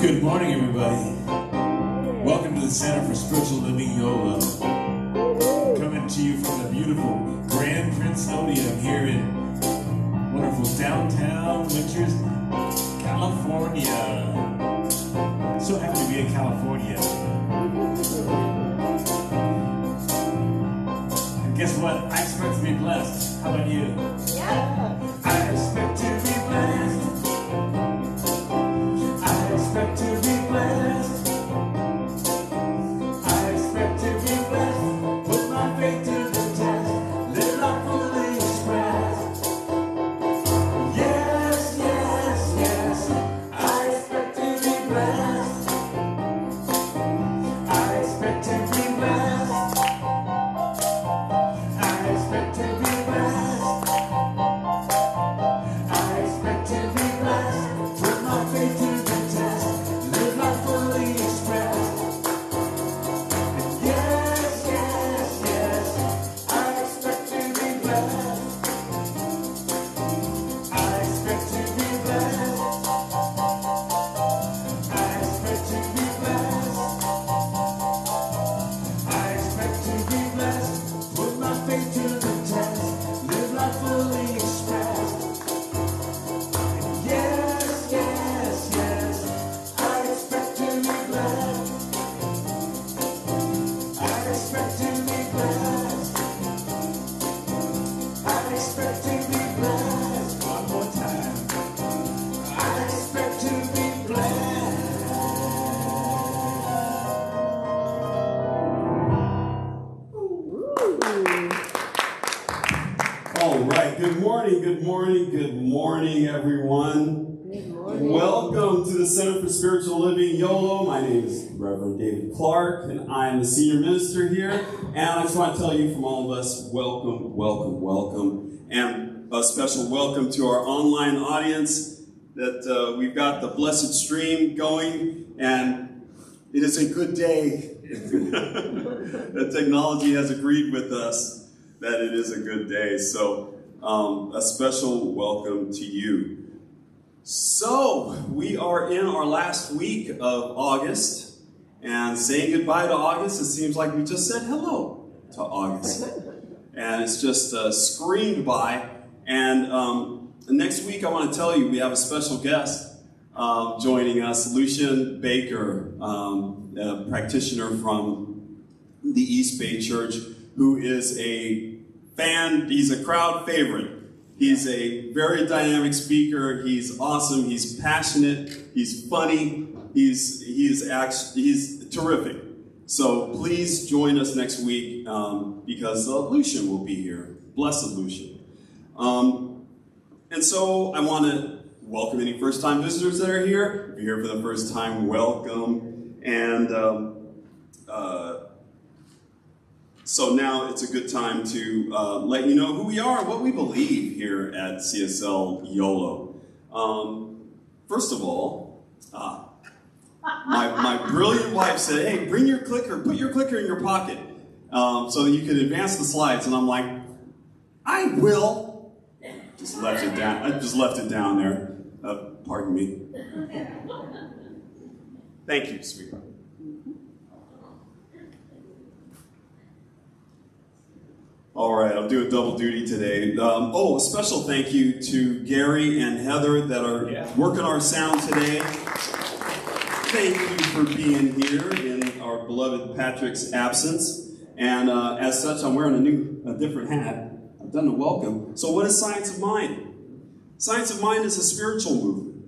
Good morning, everybody. Welcome to the Center for Spiritual Living, Yolo. Coming to you from the beautiful Grand Prince-Odium here in wonderful downtown Winters, California. So happy to be in California. And guess what? I expect to be blessed. How about you? Yeah. I expect to be blessed. I expect to be blessed. I expect to be blessed. Put my faith to the test. Live life fully expressed. Yes, yes, yes. I expect to be blessed. I expect to be blessed. I expect to be blessed. I expect to be blessed. Put my faith to the test. Live life fully expressed. Yes, yes, yes. I expect to be blessed. I expect to be blessed. I expect to be blessed. I expect to be blessed. Put my faith to the test. Live life fully expressed. Yes, yes, yes. I expect to be blessed. I expect to be blessed. I expect to be blessed. One more time. I expect to be blessed. All right, good morning, good morning, good morning, everyone. Good morning. Welcome to the Center for Spiritual Living, Yolo. My name is Reverend David Clark, and I am the senior minister here. And I just want to tell you from all of us, welcome, welcome, welcome. And a special welcome to our online audience that we've got the blessed stream going, and it is a good day. The technology has agreed with us that it is a good day. So a special welcome to you. So we are in our last week of August, And saying goodbye to August, it seems like we just said hello to August. And it's just screamed by. And next week, I want to tell you, we have a special guest joining us, Lucian Baker, a practitioner from the East Bay Church, who is a fan. He's a crowd favorite. He's a very dynamic speaker. He's awesome. He's passionate. He's funny. He's terrific. So please join us next week because Lucian will be here. Blessed Lucian. And so I want to welcome any first-time visitors that are here. If you're here for the first time, welcome. And so now it's a good time to let you know who we are and what we believe here at CSL Yolo. First of all, my brilliant wife said, hey, bring your clicker, put your clicker in your pocket so that you can advance the slides. And I'm like, I will. Just left it down. I just left it down there. Pardon me. Thank you, sweetheart. All right, I'm doing double duty today. A special thank you to Gary and Heather that are working our sound today. Thank you for being here in our beloved Patrick's absence. And as such, I'm wearing a different hat. I've done the welcome. So what is Science of Mind? Science of Mind is a spiritual movement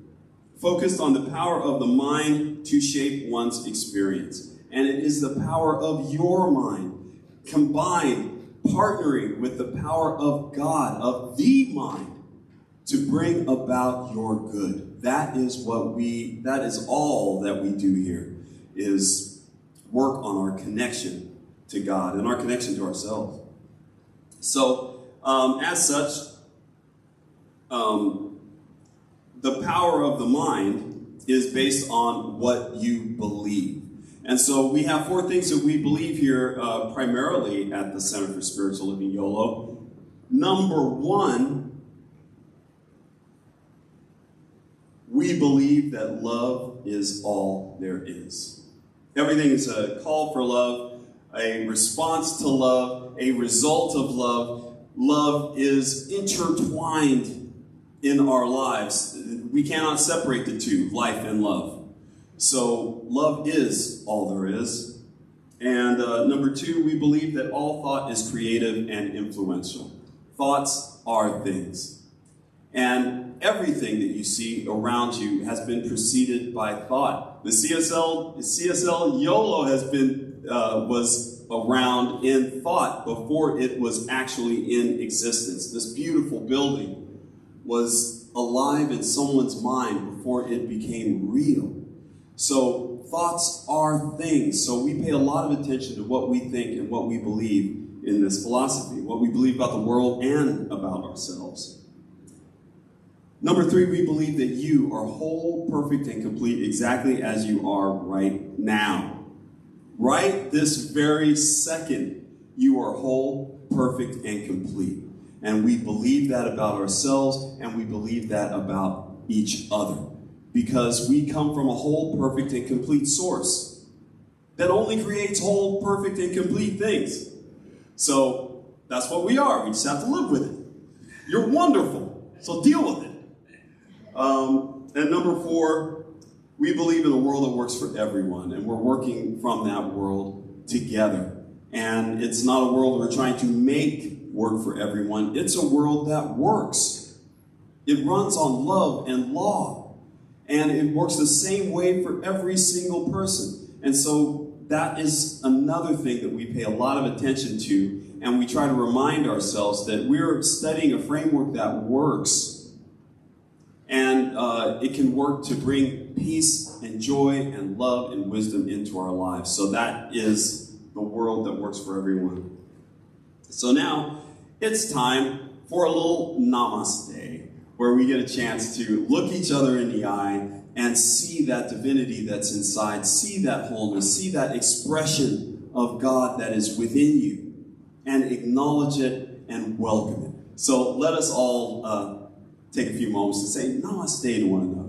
focused on the power of the mind to shape one's experience. And it is the power of your mind combined, partnering with the power of God, of the mind, to bring about your good. That is all that we do here, is work on our connection to God and our connection to ourselves. So, as such, the power of the mind is based on what you believe. And so we have 4 things that we believe here, primarily at the Center for Spiritual Living Yolo. Number 1, we believe that love is all there is. Everything is a call for love, a response to love, a result of love. Love is intertwined in our lives. We cannot separate the two, life and love. So love is all there is. And number 2, we believe that all thought is creative and influential. Thoughts are things. And everything that you see around you has been preceded by thought. The CSL Yolo was around in thought before it was actually in existence. This beautiful building was alive in someone's mind before it became real. So thoughts are things. So we pay a lot of attention to what we think and what we believe in this philosophy, what we believe about the world and about ourselves. Number 3, we believe that you are whole, perfect, and complete exactly as you are right now. Right this very second, you are whole, perfect, and complete. And we believe that about ourselves, and we believe that about each other. Because we come from a whole, perfect, and complete source that only creates whole, perfect, and complete things. So that's what we are. We just have to live with it. You're wonderful, so deal with it. And number 4, we believe in a world that works for everyone, and we're working from that world together. And it's not a world we're trying to make work for everyone. It's a world that works. It runs on love and law. And it works the same way for every single person. And so that is another thing that we pay a lot of attention to. And we try to remind ourselves that we're studying a framework that works. And it can work to bring peace and joy and love and wisdom into our lives. So that is the world that works for everyone. So now it's time for a little namaste, where we get a chance to look each other in the eye and see that divinity that's inside, see that wholeness, see that expression of God that is within you, and acknowledge it and welcome it. So let us all take a few moments to say namaste to one another.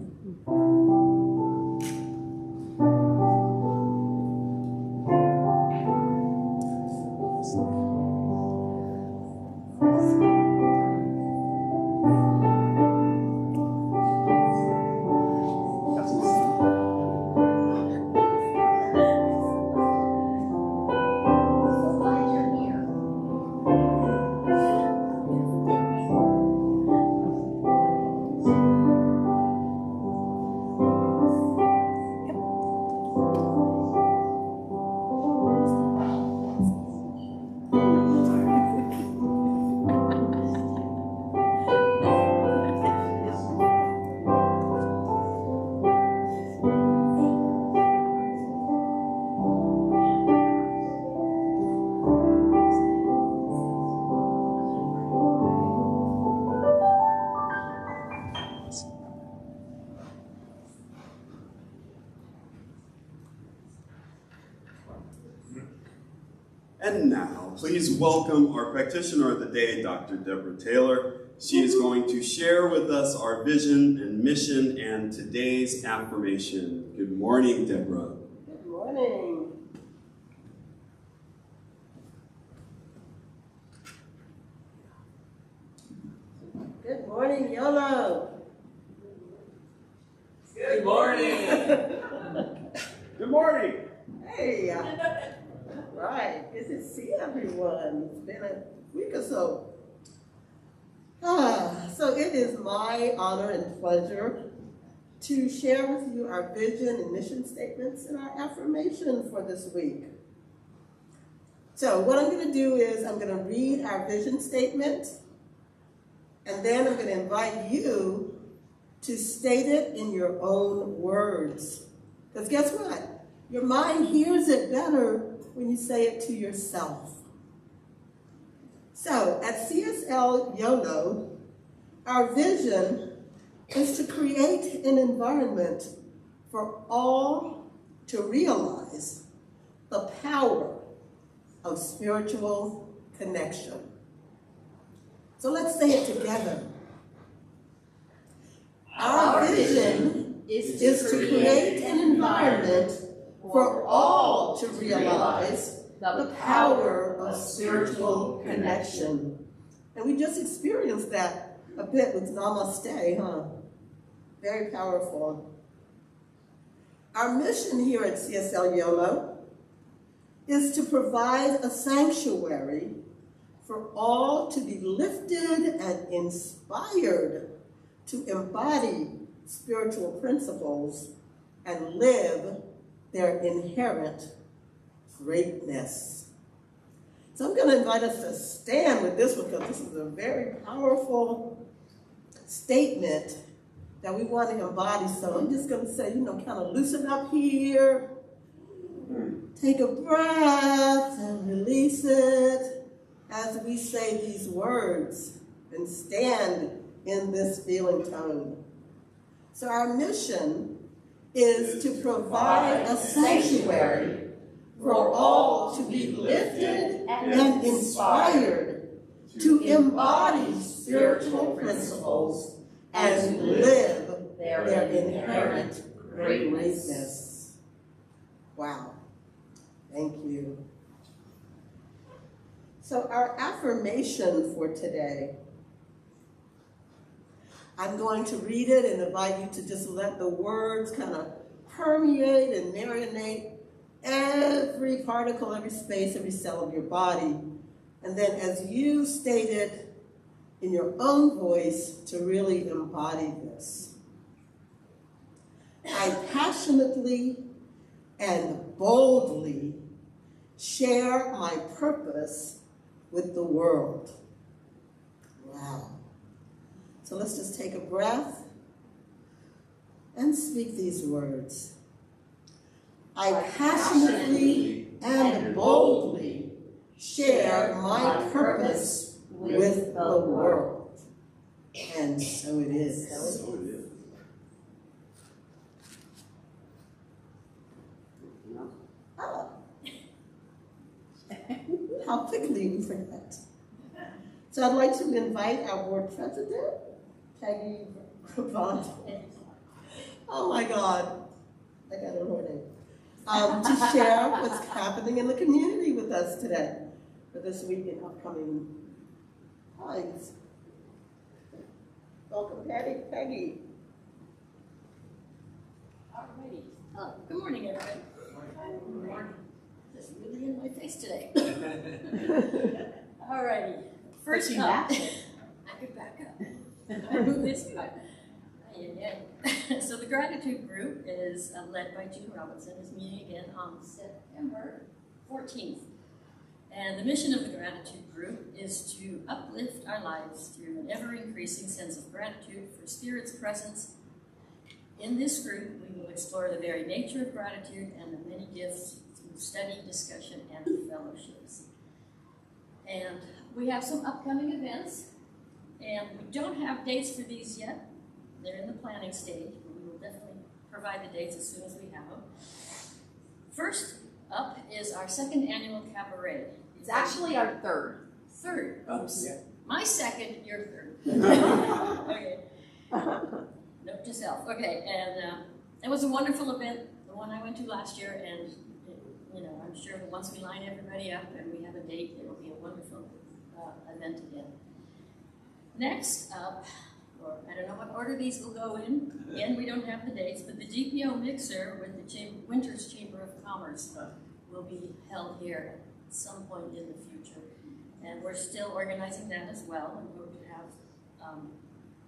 And now, please welcome our practitioner of the day, Dr. Deborah Taylor. She is going to share with us our vision and mission and today's affirmation. Good morning, Deborah. Good morning. Good morning, Yolo. Good morning. Good morning. Hey. Right. Good to see everyone. It's been a week or so. So it is my honor and pleasure to share with you our vision and mission statements and our affirmation for this week. So what I'm going to do is I'm going to read our vision statement, and then I'm going to invite you to state it in your own words. Because guess what? Your mind hears it better when you say it to yourself. So at CSL Yolo, our vision is to create an environment for all to realize the power of spiritual connection. So let's say it together. Our vision is to create an environment for all to realize the power of spiritual connection. And we just experienced that a bit with Namaste, huh? Very powerful. Our mission here at CSL Yolo is to provide a sanctuary for all to be lifted and inspired to embody spiritual principles and live their inherent greatness. So I'm going to invite us to stand with this one because this is a very powerful statement that we want to embody. So I'm just going to say, kind of loosen up here. Take a breath and release it as we say these words and stand in this feeling tone. So our mission is to provide a sanctuary for all to be lifted and inspired to embody spiritual principles and live their inherent greatness. Wow. Thank you. So our affirmation for today, I'm going to read it and invite you to just let the words kind of permeate and marinate every particle, every space, every cell of your body. And then as you state it in your own voice to really embody this. I passionately and boldly share my purpose with the world. Wow. So let's just take a breath and speak these words. I passionately and boldly share my purpose with the world. And so it is. So it is. Oh. How quickly we forget. So I'd like to invite our board president, Peggy Cravant. Oh my God, I got her name. To share what's happening in the community with us today for this week and upcoming times. Welcome, Peggy. Alrighty. Good morning, everybody. Good morning. This is really in my face today. Alrighty. First up, I could back up. I move this way. So the gratitude group is led by June Robinson. Is meeting again on September 14th. And the mission of the gratitude group is to uplift our lives through an ever-increasing sense of gratitude for Spirit's presence. In this group, we will explore the very nature of gratitude and the many gifts through study, discussion, and fellowships. And we have some upcoming events, and we don't have dates for these yet. They're in the planning stage, but we will definitely provide the dates as soon as we have them. First, up is our second annual cabaret. It's actually our third. Third. Oops. Yeah. My second, your third. Okay. Note to self. Okay, and it was a wonderful event, the one I went to last year, and I'm sure that once we line everybody up and we have a date, it will be a wonderful event again. Next up, or I don't know what order these will go in. Again, we don't have the dates, but the GPO mixer with the Winters Chamber of Commerce will be held here at some point in the future. And we're still organizing that as well, and hope to have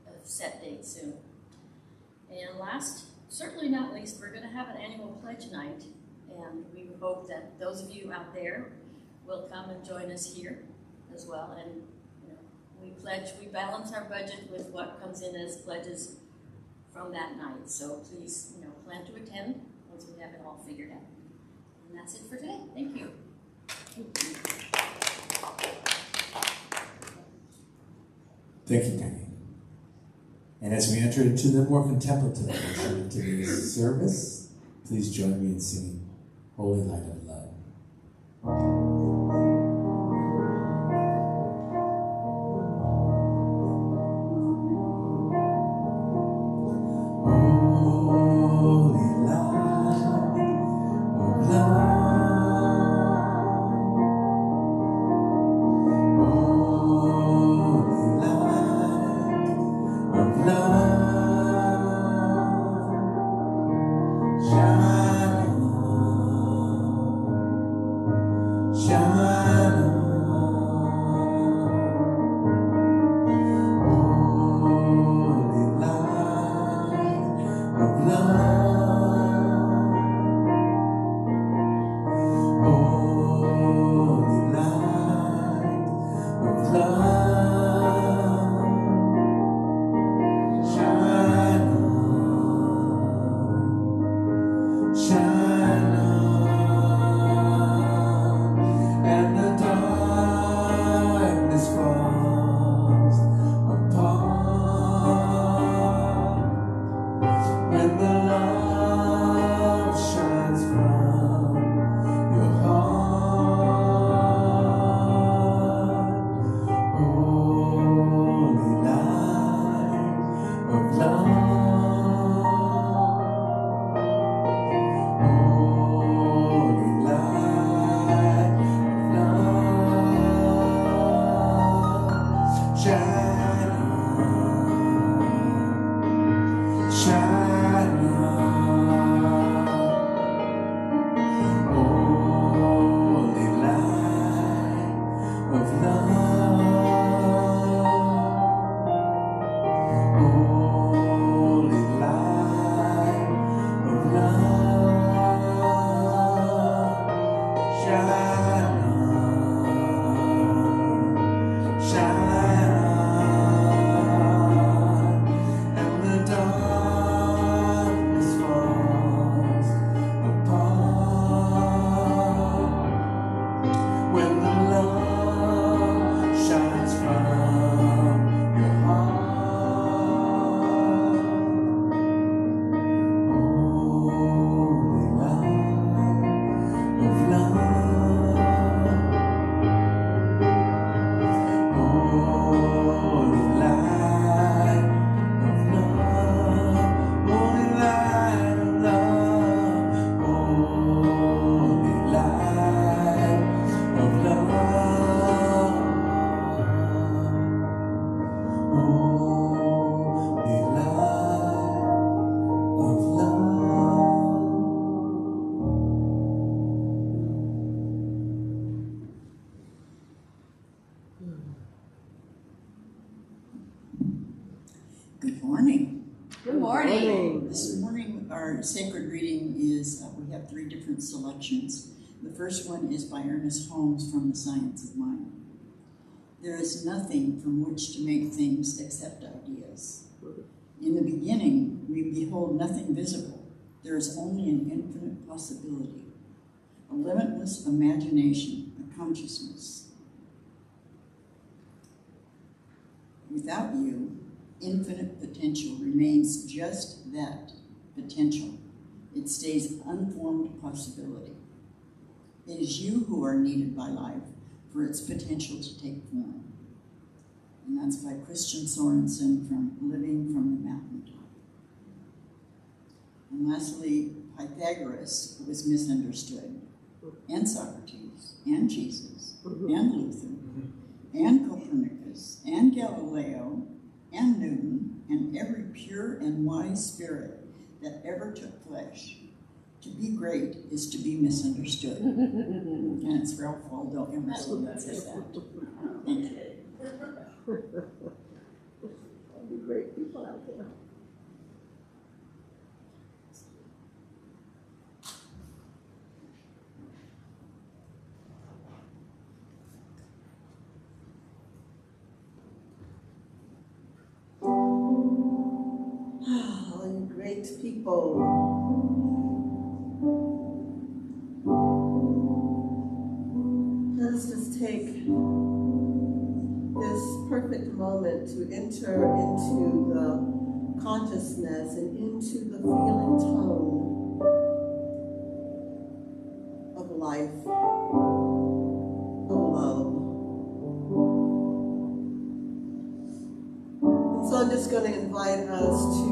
a set date soon. And last, certainly not least, we're going to have an annual pledge night, and we hope that those of you out there will come and join us here as well. And we balance our budget with what comes in as pledges from that night. So please, plan to attend once we have it all figured out. And that's it for today. Thank you. Thank you, Penny. And as we enter into the more contemplative portion of today's service, please join me in singing Holy Light of Love. Good morning. Good morning. This morning our sacred reading is, we have 3 different selections. The first one is by Ernest Holmes from The Science of Mind. There is nothing from which to make things except ideas. In the beginning, we behold nothing visible. There is only an infinite possibility, a limitless imagination, a consciousness. Without you, infinite potential remains just that, potential. It stays unformed possibility. It is you who are needed by life for its potential to take form. And that's by Christian Sorensen from Living from the Mountaintop. And lastly, Pythagoras was misunderstood, and Socrates, and Jesus, and Luther, and Copernicus, and Galileo, and Newton, and every pure and wise spirit that ever took flesh. To be great is to be misunderstood. And it's Ralph Waldo Emerson that says that. Thank you. There'll be great people out there. All you great people. Let's just take this perfect moment to enter into the consciousness and into the feeling tone of life, of love. And so I'm just going to invite us to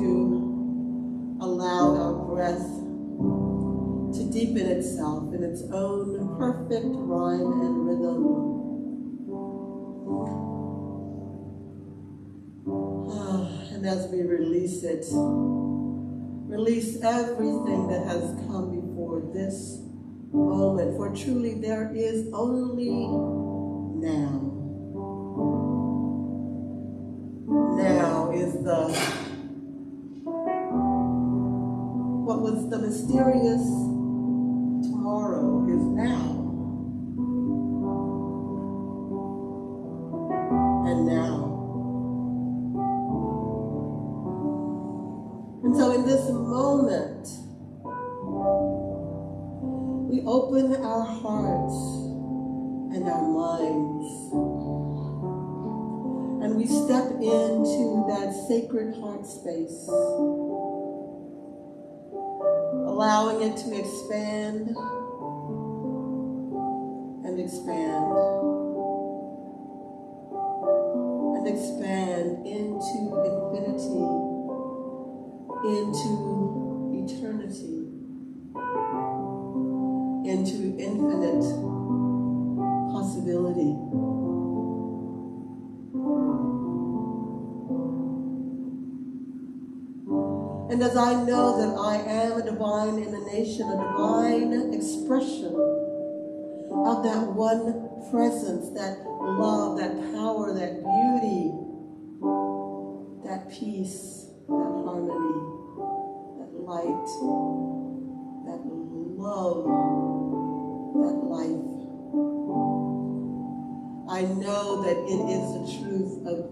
allow our breath to deepen itself in its own perfect rhyme and rhythm. And as we release it, release everything that has come before this moment, for truly there is only now. Now is what was the mysterious tomorrow is now. And now. And so in this moment, we open our hearts and our minds, and we step into that sacred heart space, allowing it to expand and expand and expand into infinity, into eternity, into infinite possibility. And as I know that I am a divine emanation, a divine expression of that one presence, that love, that power, that beauty, that peace, that harmony, that light, that love, that life. I know that it is the truth of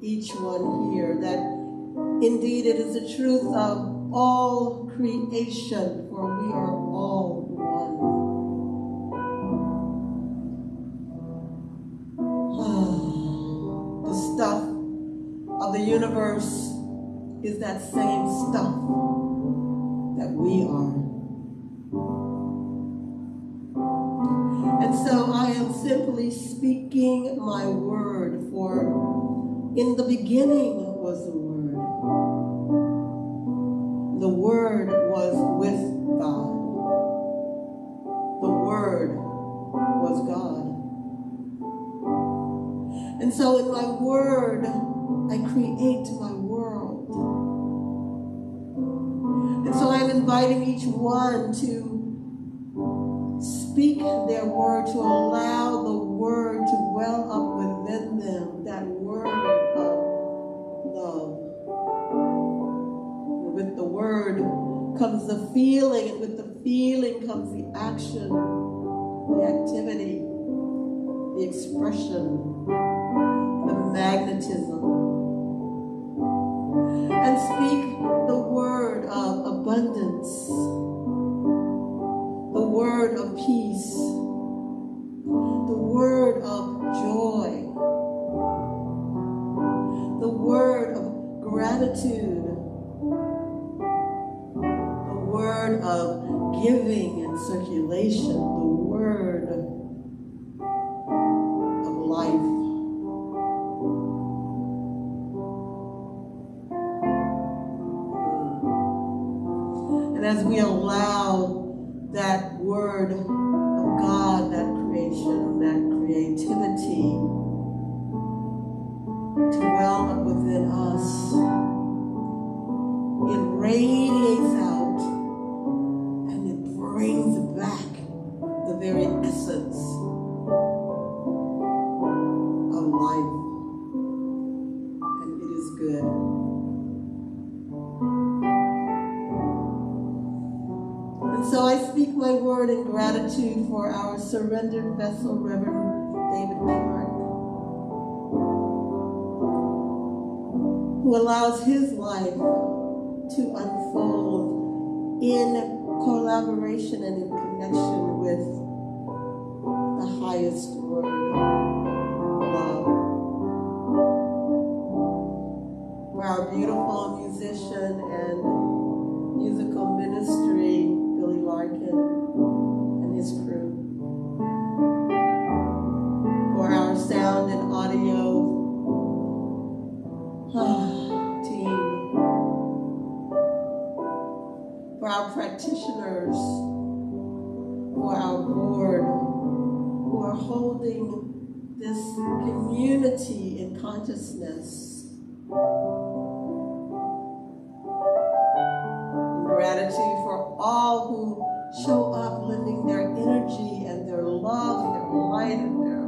each one here, that indeed it is the truth of all creation, for we are all one. The stuff of the universe is that same stuff that we are. And so I am simply speaking my word, for in the beginning was the Word. The Word was with God. The Word was God. And so in my word, I create my world. And so I'm inviting each one to speak their word, to allow the word to well up within them, that word of love. And with the word comes the feeling, and with the feeling comes the action, the activity, the expression, the magnetism. And speak the word of abundance, the word of peace, the word of joy, the word of gratitude, the word of giving and circulation, the word of life. And as we allow that word of God, that creation, that creativity to well up within us, it radiates out and it brings back the very essence of life. And it is good. And so I speak my word in gratitude for our surrendered vessel, Reverend David Clark, who allows his life to unfold in collaboration and in connection with the highest word, love. For our beautiful musician and musical ministry, Billy Larkin and his crew. For our sound and audio team. For our practitioners, for our board, who are holding this community in consciousness. Gratitude for all who show up, lending their energy and their love, their light and their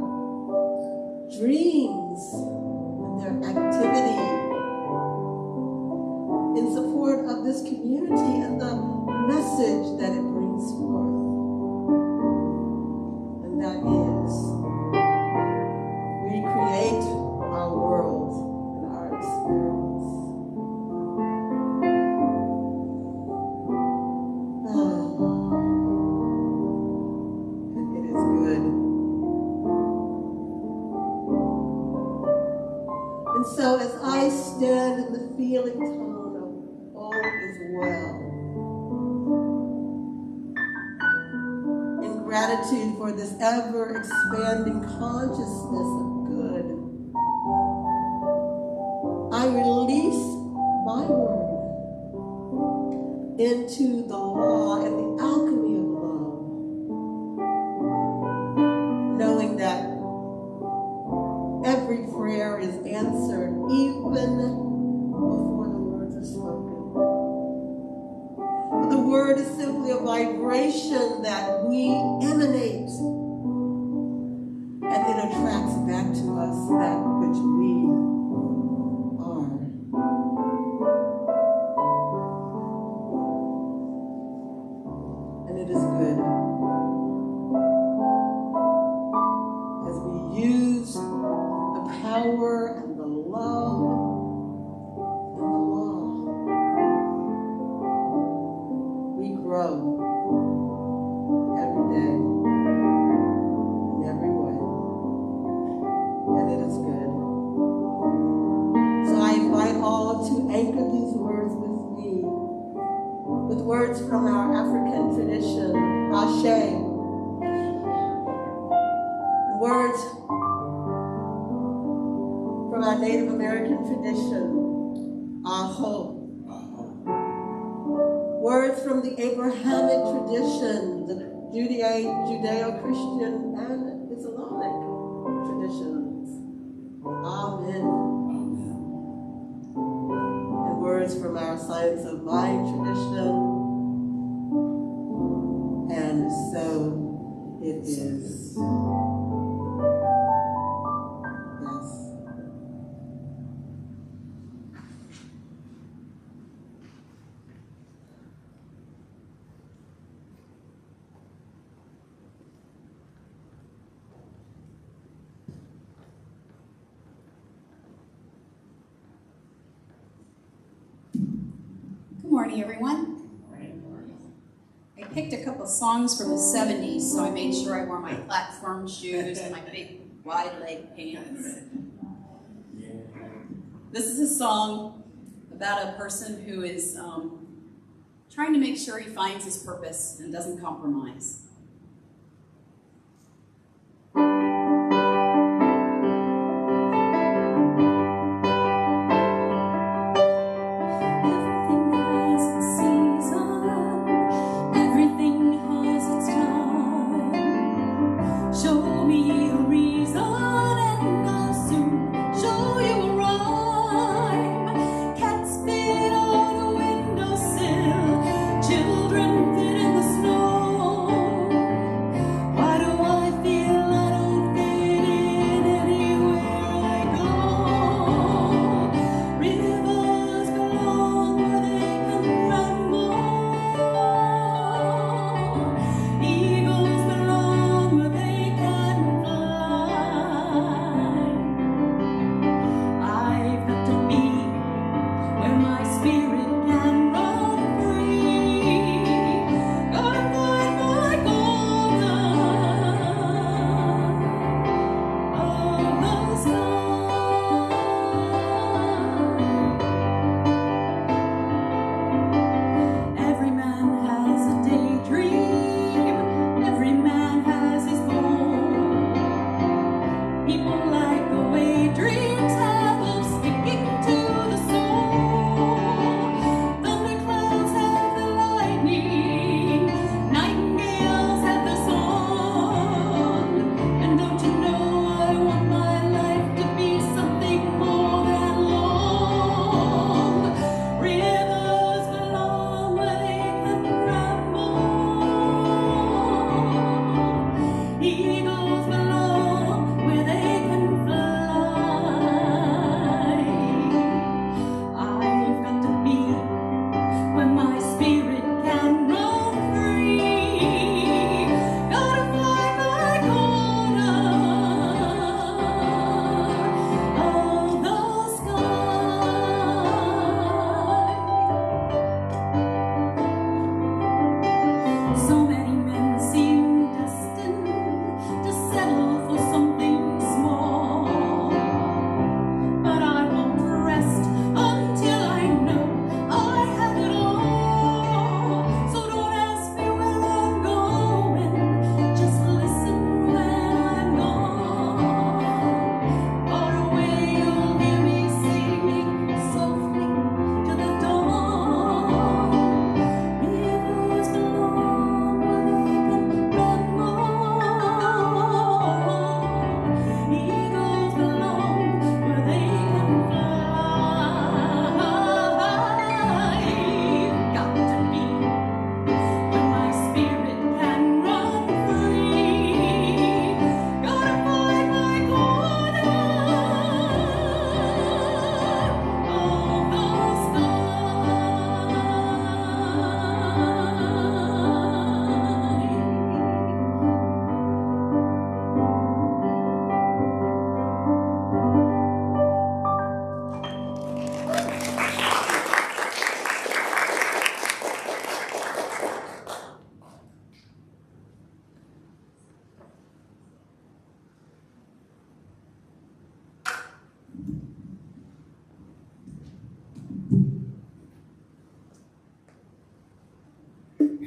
dreams and their activity in support of this community and the message that it brings forth. And that is, we create our world and our experience. And it is good. And so as I stand in the feeling tone of all is well, in gratitude for this ever-expanding consciousness of good, I release my word into the law and the alchemy of love, knowing that every prayer is answered even before the words are spoken. But the word is simply a vibration that we emanate, and it attracts back to us that which we are. And it is good as we use the power and the love and the law. We grow every day in every way, and it is good. So I invite all to anchor these words with me, with words from our African tradition, Ashe, and words from our Native American tradition, Aho. Words from the Abrahamic tradition, the Judeo-Christian and Islamic traditions. Amen. And words from our Science of Mind tradition. And so it is. Yes. Good morning, everyone. I picked a couple songs from the 70s, so I made sure I wore my platform shoes and my big wide leg pants. This is a song about a person who is trying to make sure he finds his purpose and doesn't compromise.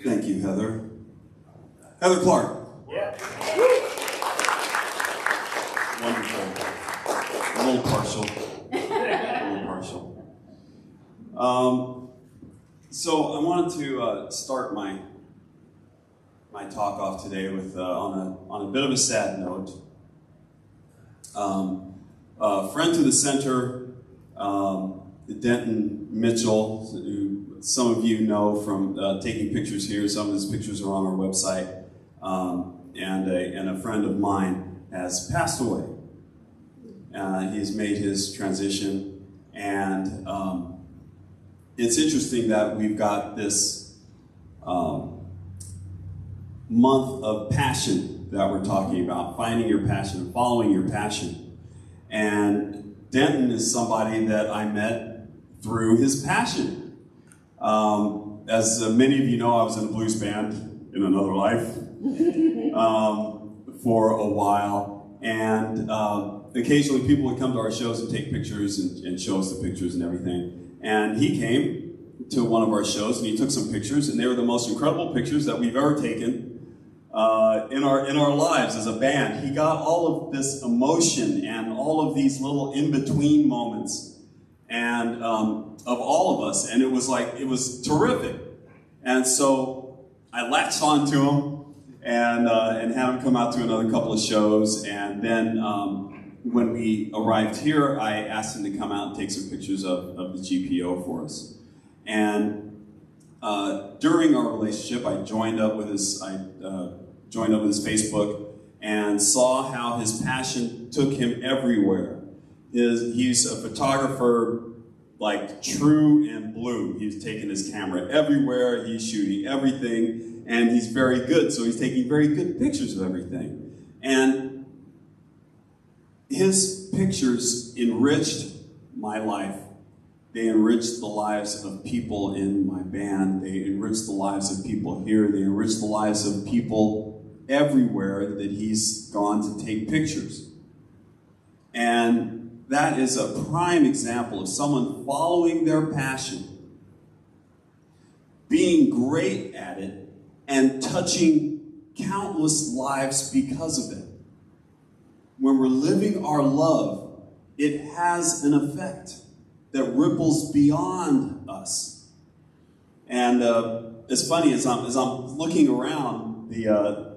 Thank you, Heather. Heather Clark. Yeah. Wonderful. A little partial. So I wanted to start my talk off today with on a bit of a sad note. A friend to the center, Denton Mitchell, who some of you know from taking pictures here. Some of his pictures are on our website, and a friend of mine has passed away. He's made his transition, and it's interesting that we've got this month of passion that we're talking about, finding your passion, following your passion. And Denton is somebody that I met through his passion. As many of you know, I was in a blues band in another life for a while, and occasionally people would come to our shows and take pictures and show us the pictures and everything. And he came to one of our shows, and he took some pictures, and they were the most incredible pictures that we've ever taken in our lives as a band. He got all of this emotion and all of these little in-between moments and of all of us, and it was terrific. And so I latched on to him and had him come out to another couple of shows, and then when we arrived here, I asked him to come out and take some pictures of the GPO for us. And during our relationship, I joined up with his Facebook and saw how his passion took him everywhere. He's a photographer, like true and blue. He's taking his camera everywhere. He's shooting everything, and he's very good. So he's taking very good pictures of everything. And his pictures enriched my life. They enriched the lives of people in my band. They enriched the lives of people here. They enriched the lives of people everywhere that he's gone to take pictures. And that is a prime example of someone following their passion, being great at it, and touching countless lives because of it. When we're living our love, it has an effect that ripples beyond us. And it's funny, as I'm looking around the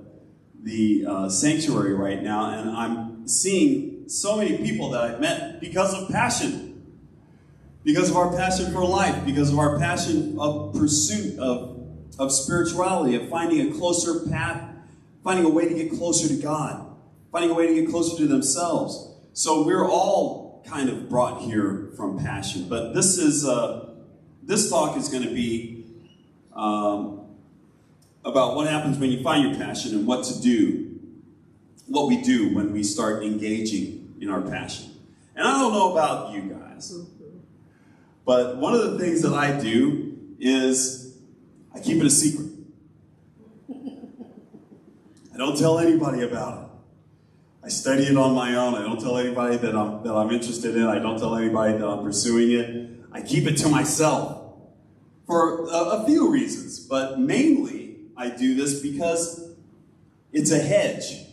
sanctuary right now, and I'm seeing so many people that I've met because of passion, because of our passion for life, because of our passion of pursuit of spirituality, of finding a closer path, finding a way to get closer to God, finding a way to get closer to themselves. So we're all kind of brought here from passion. But this talk is going to be about what happens when you find your passion and what we do when we start engaging in our passion. And I don't know about you guys, but one of the things that I do is I keep it a secret. I don't tell anybody about it. I study it on my own. I don't tell anybody that I'm interested in. I don't tell anybody that I'm pursuing it. I keep it to myself for a few reasons, but mainly I do this because it's a hedge.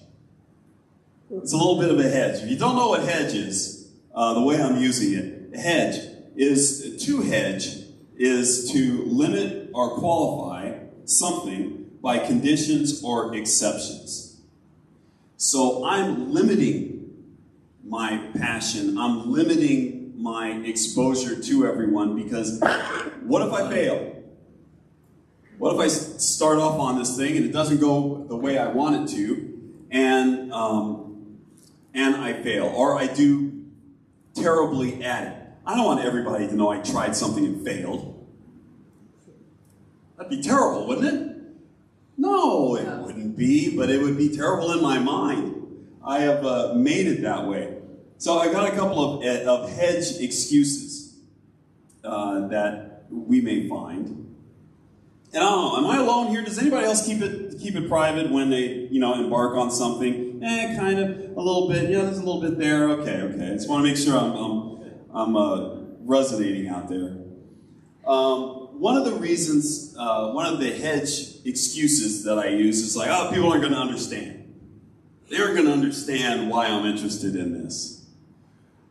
It's a little bit of a hedge. If you don't know what hedge is, the way I'm using it, a hedge is to limit or qualify something by conditions or exceptions. So I'm limiting my passion. I'm limiting my exposure to everyone, because what if I fail? What if I start off on this thing and it doesn't go the way I want it to, and I fail, or I do terribly at it? I don't want everybody to know I tried something and failed. That'd be terrible, wouldn't it? No, it wouldn't be, but it would be terrible in my mind. I have made it that way. So I got a couple of hedge excuses that we may find. And I don't know, am I alone here? Does anybody else keep it private when they, embark on something? Kind of, a little bit. There's a little bit there. Okay. I just want to make sure I'm resonating out there. One of the reasons, one of the hedge excuses that I use is like, people aren't going to understand. They aren't going to understand why I'm interested in this.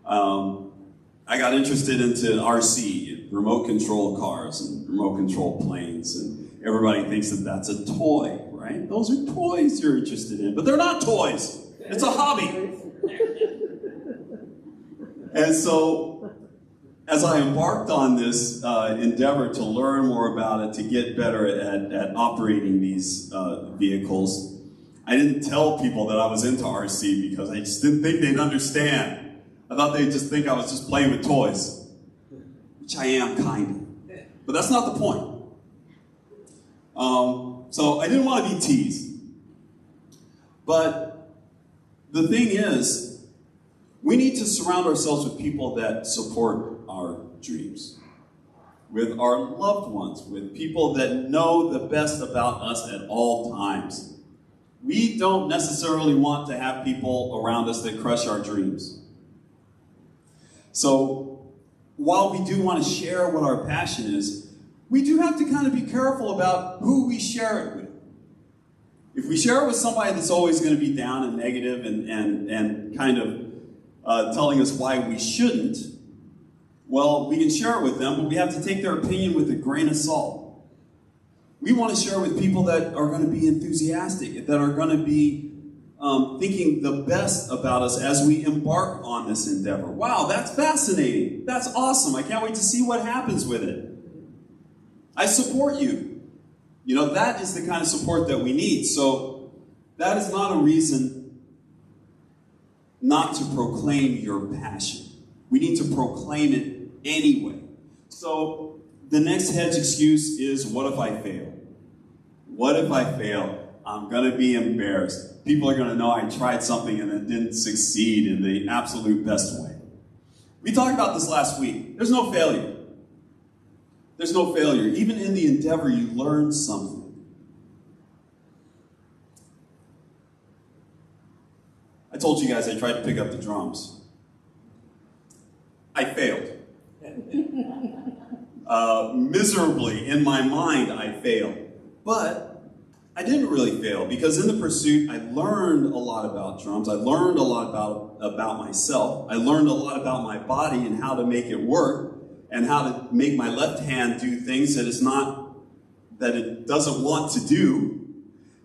I got interested into RC, remote control cars and remote control planes, and everybody thinks that that's a toy, right? Those are toys you're interested in, but they're not toys. It's a hobby. And so, as I embarked on this endeavor to learn more about it, to get better at operating these vehicles, I didn't tell people that I was into RC because I just didn't think they'd understand. I thought they'd just think I was just playing with toys, which I am, kind of. But that's not the point. So I didn't want to be teased. But the thing is, we need to surround ourselves with people that support our dreams, with our loved ones, with people that know the best about us at all times. We don't necessarily want to have people around us that crush our dreams. So, while we do want to share what our passion is, we do have to kind of be careful about who we share it with. If we share it with somebody that's always going to be down and negative and kind of telling us why we shouldn't, well, we can share it with them, but we have to take their opinion with a grain of salt. We want to share with people that are going to be enthusiastic, that are going to be thinking the best about us as we embark on this endeavor. Wow, that's fascinating. That's awesome. I can't wait to see what happens with it. I support you. You know, that is the kind of support that we need. So that is not a reason not to proclaim your passion. We need to proclaim it anyway. So the next hedge excuse is, what if I fail? What if I fail? I'm going to be embarrassed. People are going to know I tried something and it didn't succeed in the absolute best way. We talked about this last week. There's no failure. There's no failure. Even in the endeavor, you learn something. I told you guys I tried to pick up the drums. I failed. Miserably, in my mind, I failed. But I didn't really fail, because in the pursuit, I learned a lot about drums. I learned a lot about myself. I learned a lot about my body and how to make it work, and how to make my left hand do things that it doesn't want to do.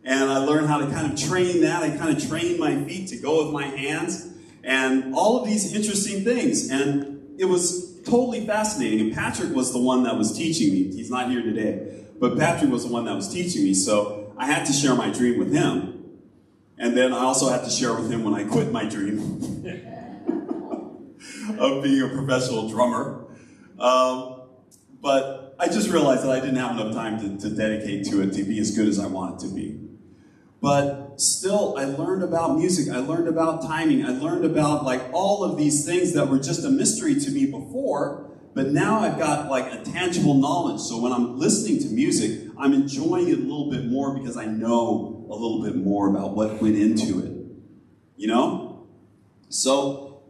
And I learned how to kind of train that. I kind of trained my feet to go with my hands, and all of these interesting things. And it was totally fascinating. And Patrick was the one that was teaching me. He's not here today, but Patrick was the one that was teaching me. So I had to share my dream with him. And then I also had to share with him when I quit my dream of being a professional drummer. But I just realized that I didn't have enough time to dedicate to it to be as good as I wanted to be. But still, I learned about music. I learned about timing. I learned about like all of these things that were just a mystery to me before. But now I've got like a tangible knowledge. So when I'm listening to music, I'm enjoying it a little bit more because I know a little bit more about what went into it. You know? So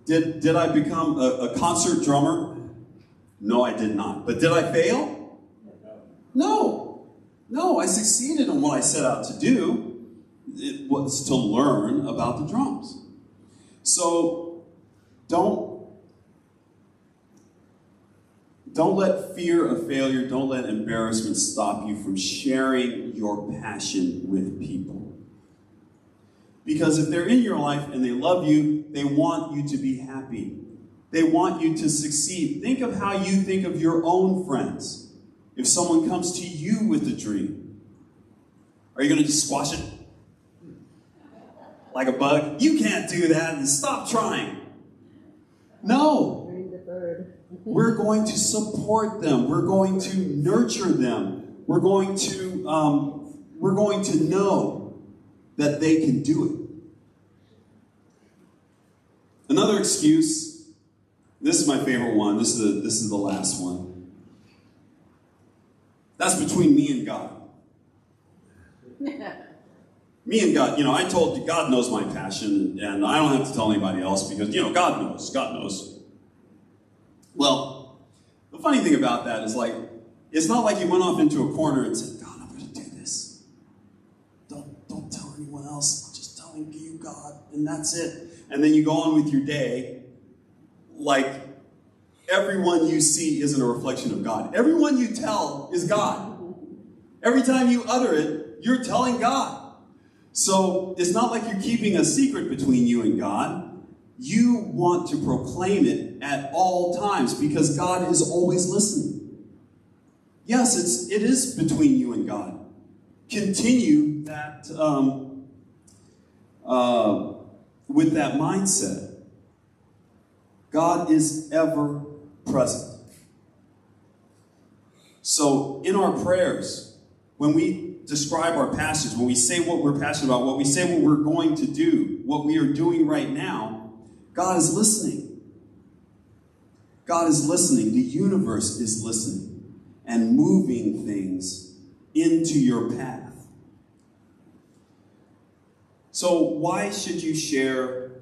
did I become a concert drummer? No, I did not. But did I fail? No, I succeeded in what I set out to do. It was to learn about the drums. So don't let fear of failure, don't let embarrassment stop you from sharing your passion with people. Because if they're in your life and they love you, they want you to be happy. They want you to succeed. Think of how you think of your own friends. If someone comes to you with a dream, are you going to just squash it? Like a bug? You can't do that, and stop trying. No. We're going to support them. We're going to nurture them. We're going to know that they can do it. Another excuse. This is my favorite one. This is the last one. That's between me and God. Me and God, I told you, God knows my passion, and I don't have to tell anybody else because, God knows. Well, the funny thing about that is, it's not like you went off into a corner and said, God, I'm going to do this. Don't tell anyone else. I'm just telling you, God, and that's it. And then you go on with your day like everyone you see isn't a reflection of God. Everyone you tell is God. Every time you utter it, you're telling God. So it's not like you're keeping a secret between you and God. You want to proclaim it at all times because God is always listening. Yes, it is between you and God. Continue that with that mindset. God is ever present. So in our prayers, when we describe our passions, when we say what we're passionate about, when we say what we're going to do, what we are doing right now, God is listening. God is listening. The universe is listening and moving things into your path. So why should you share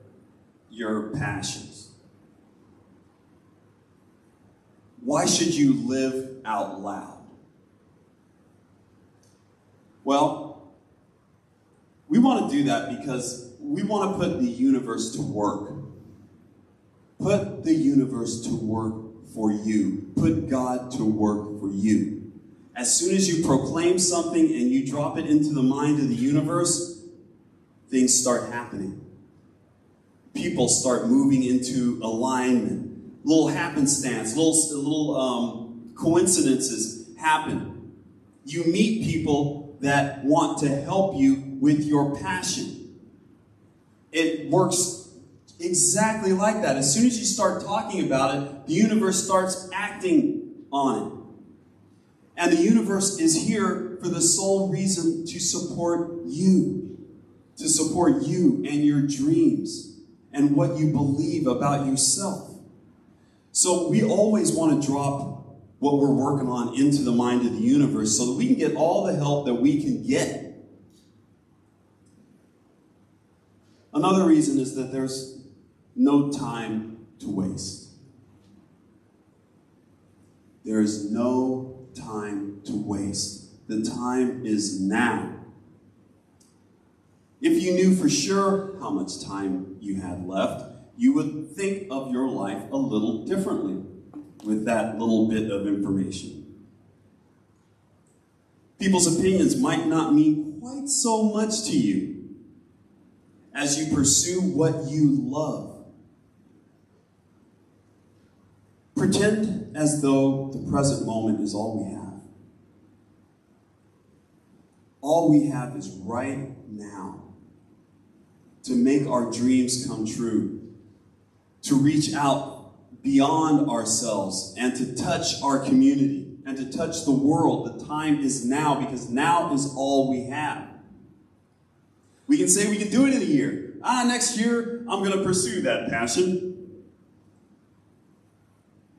your passions? Why should you live out loud? Well, we want to do that because we want to put the universe to work. Put the universe to work for you. Put God to work for you. As soon as you proclaim something and you drop it into the mind of the universe, things start happening. People start moving into alignment. Little happenstance, little coincidences happen. You meet people that want to help you with your passion. It works exactly like that. As soon as you start talking about it, the universe starts acting on it. And the universe is here for the sole reason to support you and your dreams and what you believe about yourself. So we always want to drop what we're working on into the mind of the universe so that we can get all the help that we can get. Another reason is that there's no time to waste. There is no time to waste. The time is now. If you knew for sure how much time you had left, you would think of your life a little differently with that little bit of information. People's opinions might not mean quite so much to you as you pursue what you love. Pretend as though the present moment is all we have. All we have is right now to make our dreams come true, to reach out beyond ourselves and to touch our community and to touch the world. The time is now because now is all we have. We can say we can do it in a year. Next year I'm going to pursue that passion.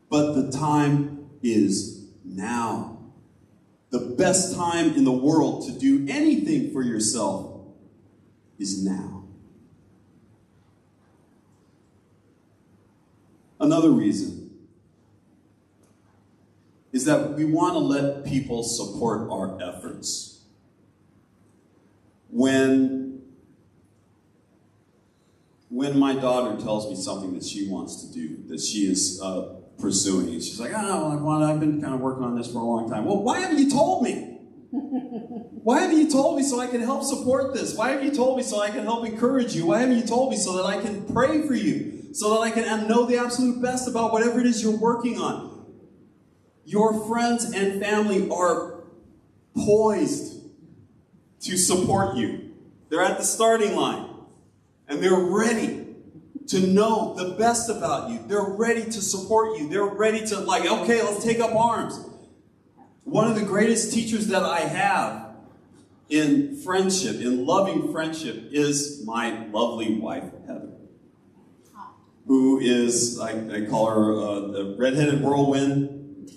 But the time is now. The best time in the world to do anything for yourself is now. Another reason is that we want to let people support our efforts. When my daughter tells me something that she wants to do, that she is pursuing, and she's like, I've been kind of working on this for a long time. Well, why haven't you told me? Why haven't you told me so I can help support this? Why haven't you told me so I can help encourage you? Why haven't you told me so that I can pray for you? So that I can know the absolute best about whatever it is you're working on. Your friends and family are poised to support you. They're at the starting line. And they're ready to know the best about you. They're ready to support you. They're ready to okay, let's take up arms. One of the greatest teachers that I have in friendship, in loving friendship, is my lovely wife, Heather, who is, I call her the redheaded whirlwind.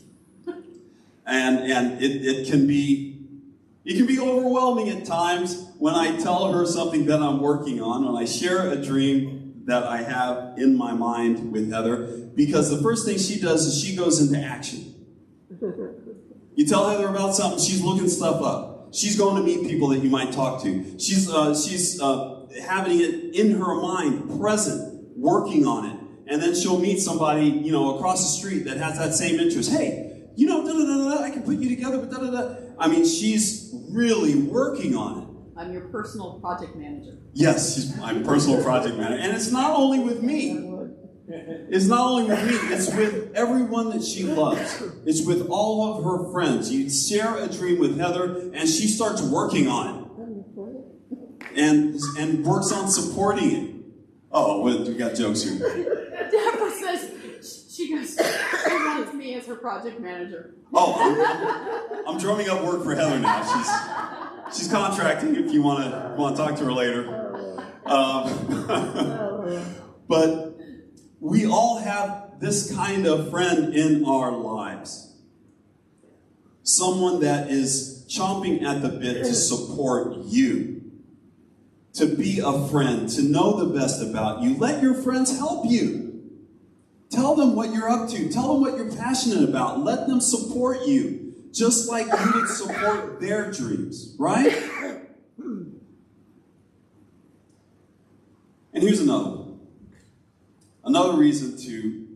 And it can be overwhelming at times when I tell her something that I'm working on, when I share a dream that I have in my mind with Heather, because the first thing she does is she goes into action. You tell Heather about something, she's looking stuff up. She's going to meet people that you might talk to. She's having it in her mind, present, working on it. And then she'll meet somebody, across the street that has that same interest. Hey, I can put you together with da-da-da. I mean, she's really working on it. I'm your personal project manager. Yes, I'm personal project manager. And it's not only with me. It's not only with me. It's with everyone that she loves. It's with all of her friends. You share a dream with Heather, and she starts working on it. And works on supporting it. Oh, we got jokes here. Deborah says she wants me as her project manager. Oh, I'm drumming up work for Heather now. She's contracting. If you want to talk to her later. But we all have this kind of friend in our lives. Someone that is chomping at the bit to support you. To be a friend, to know the best about you. Let your friends help you. Tell them what you're up to. Tell them what you're passionate about. Let them support you, just like you would support their dreams, right? And here's another one. Another reason to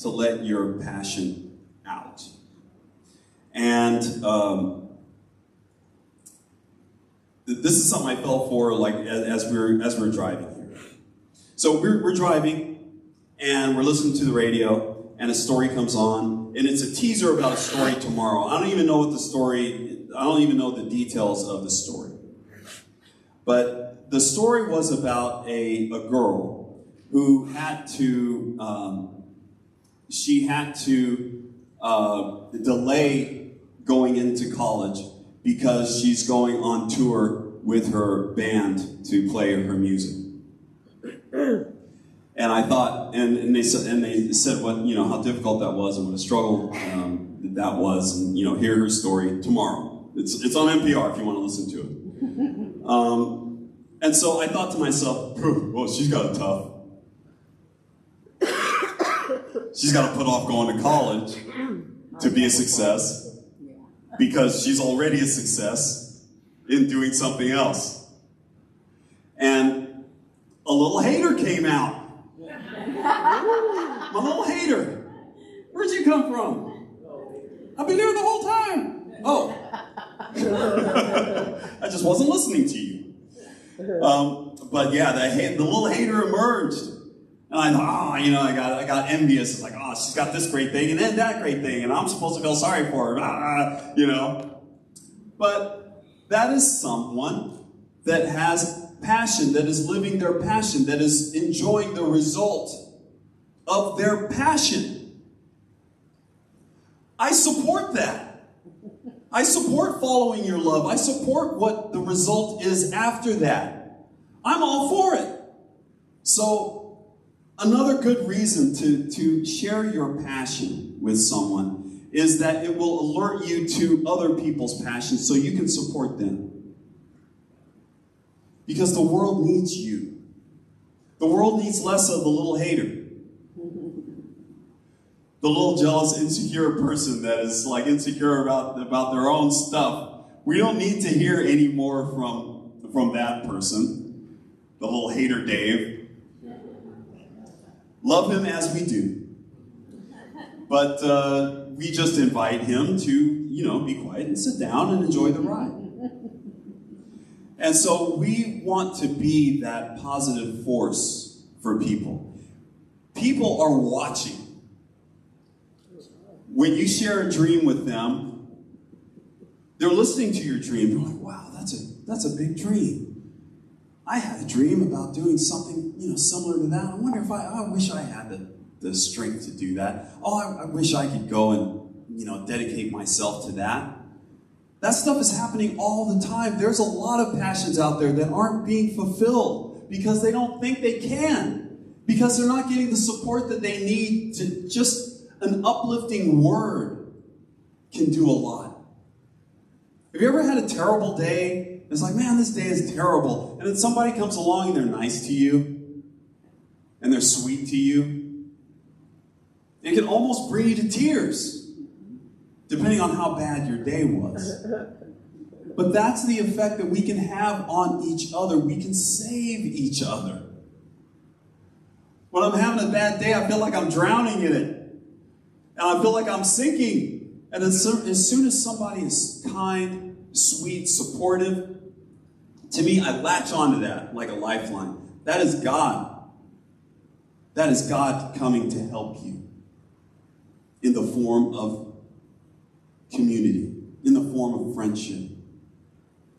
let your passion out. And this is something I felt for, like, as we're driving here. So we're driving, and we're listening to the radio, and a story comes on, and it's a teaser about a story tomorrow. I don't even know the details of the story. But the story was about a girl who had to, delay going into college because she's going on tour with her band to play her music. And I thought, and they said what, how difficult that was and what a struggle that was, and hear her story tomorrow. It's on NPR if you want to listen to it. And so I thought to myself, well, she's got it tough. She's got to put off going to college to be a success because she's already a success in doing something else. And a little hater came out. My little hater. Where'd you come from? I've been here the whole time. Oh. I just wasn't listening to you. But yeah, the little hater emerged. And I thought, I got envious. It's like, she's got this great thing and then that great thing, and I'm supposed to feel sorry for her. But that is someone that has passion, that is living their passion, that is enjoying the result of their passion. I support that. I support following your love. I support what the result is after that. I'm all for it. So, another good reason to share your passion with someone is that it will alert you to other people's passions so you can support them. Because the world needs you. The world needs less of the little hater. The little jealous, insecure person that is like insecure about their own stuff. We don't need to hear any more from that person, the little hater Dave. Love him as we do. But we just invite him to, be quiet and sit down and enjoy the ride. And so we want to be that positive force for people. People are watching. When you share a dream with them, they're listening to your dream. They're like, wow, that's a big dream. I had a dream about doing something, similar to that. I wonder if I wish I had the strength to do that. I wish I could go and, dedicate myself to that. That stuff is happening all the time. There's a lot of passions out there that aren't being fulfilled because they don't think they can, because they're not getting the support that they need. To just an uplifting word can do a lot. Have you ever had a terrible day? It's like, man, this day is terrible. And then somebody comes along and they're nice to you and they're sweet to you. It can almost bring you to tears, depending on how bad your day was. But that's the effect that we can have on each other. We can save each other. When I'm having a bad day, I feel like I'm drowning in it. And I feel like I'm sinking. And as soon as somebody is kind, sweet, supportive, to me, I latch onto that like a lifeline. That is God. That is God coming to help you in the form of community, in the form of friendship,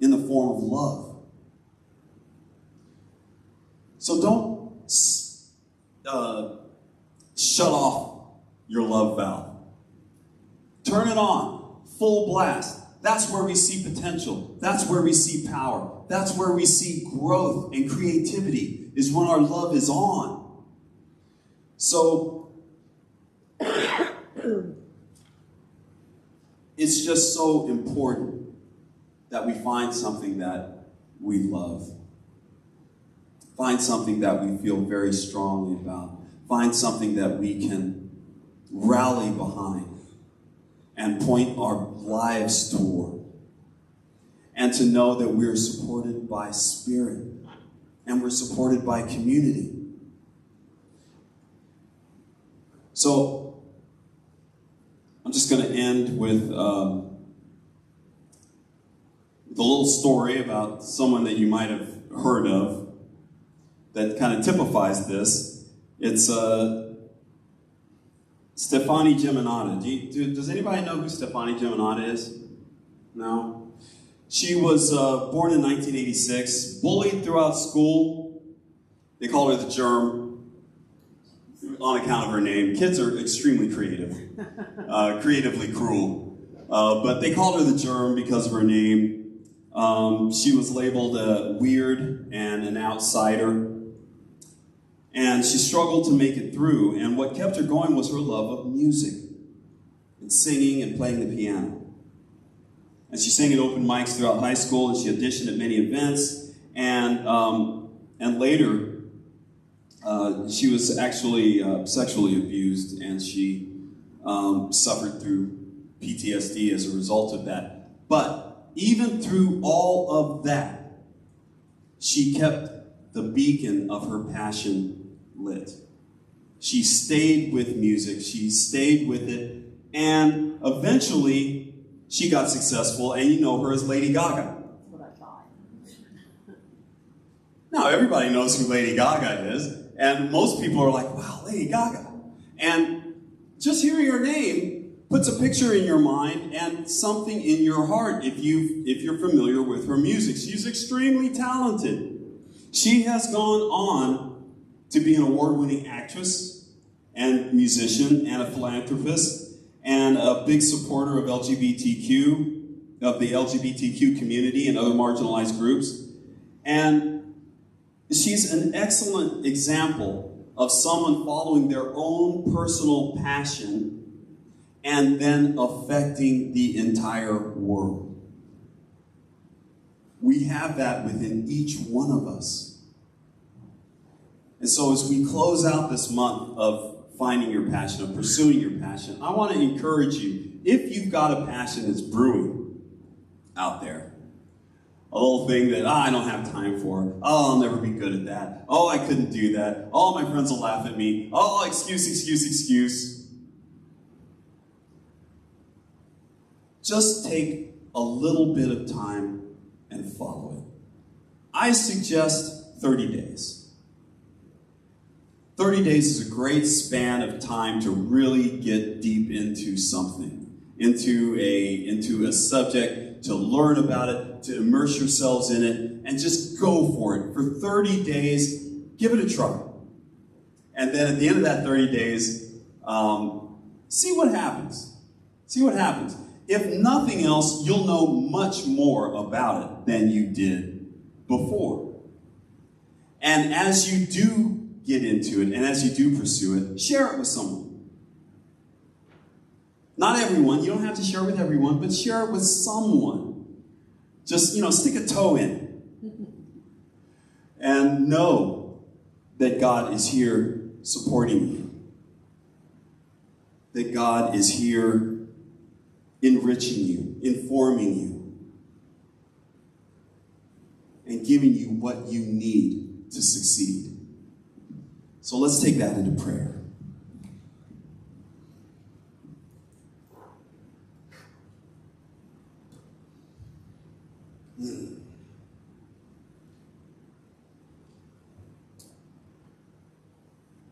in the form of love. So don't shut off your love valve. Turn it on, full blast. That's where we see potential. That's where we see power. That's where we see growth and creativity, is when our love is on. So, it's just so important that we find something that we love. Find something that we feel very strongly about. find something that we can rally behind and point our lives toward. And to know that we're supported by Spirit and we're supported by community. So, I'm just going to end with the little story about someone that you might have heard of that kind of typifies this. It's Stefani Geminata. Does anybody know who Stefani Geminata is? No? She was born in 1986, bullied throughout school. They called her the Germ on account of her name. Kids are extremely creative, creatively cruel. But they called her the Germ because of her name. She was labeled weird and an outsider. And she struggled to make it through. And what kept her going was her love of music and singing and playing the piano. And she sang at open mics throughout high school, and she auditioned at many events. And later, she was actually sexually abused, and she suffered through PTSD as a result of that. But even through all of that, she kept the beacon of her passion lit. She stayed with music, she stayed with it, and eventually she got successful, and you know her as Lady Gaga. That's what I thought. Now, everybody knows who Lady Gaga is, and most people are like, wow, Lady Gaga. And just hearing her name puts a picture in your mind and something in your heart if you're familiar with her music. She's extremely talented. She has gone on to be an award-winning actress and musician and a philanthropist and a big supporter of the LGBTQ community and other marginalized groups. And she's an excellent example of someone following their own personal passion and then affecting the entire world. We have that within each one of us. And so as we close out this month of finding your passion, of pursuing your passion, I want to encourage you, if you've got a passion that's brewing out there, a little thing that I don't have time for, oh, I'll never be good at that, oh, I couldn't do that, oh, my friends will laugh at me, oh, excuse. Just take a little bit of time and follow it. I suggest 30 days. 30 days is a great span of time to really get deep into something, into a subject, to learn about it, to immerse yourselves in it, and just go for it. For 30 days, give it a try. And then at the end of that 30 days, see what happens. See what happens. If nothing else, you'll know much more about it than you did before. And as you do get into it, and as you do pursue it, share it with someone. Not everyone, you don't have to share it with everyone, but share it with someone. Just, stick a toe in it. And know that God is here supporting you. That God is here enriching you, informing you, and giving you what you need to succeed. So let's take that into prayer.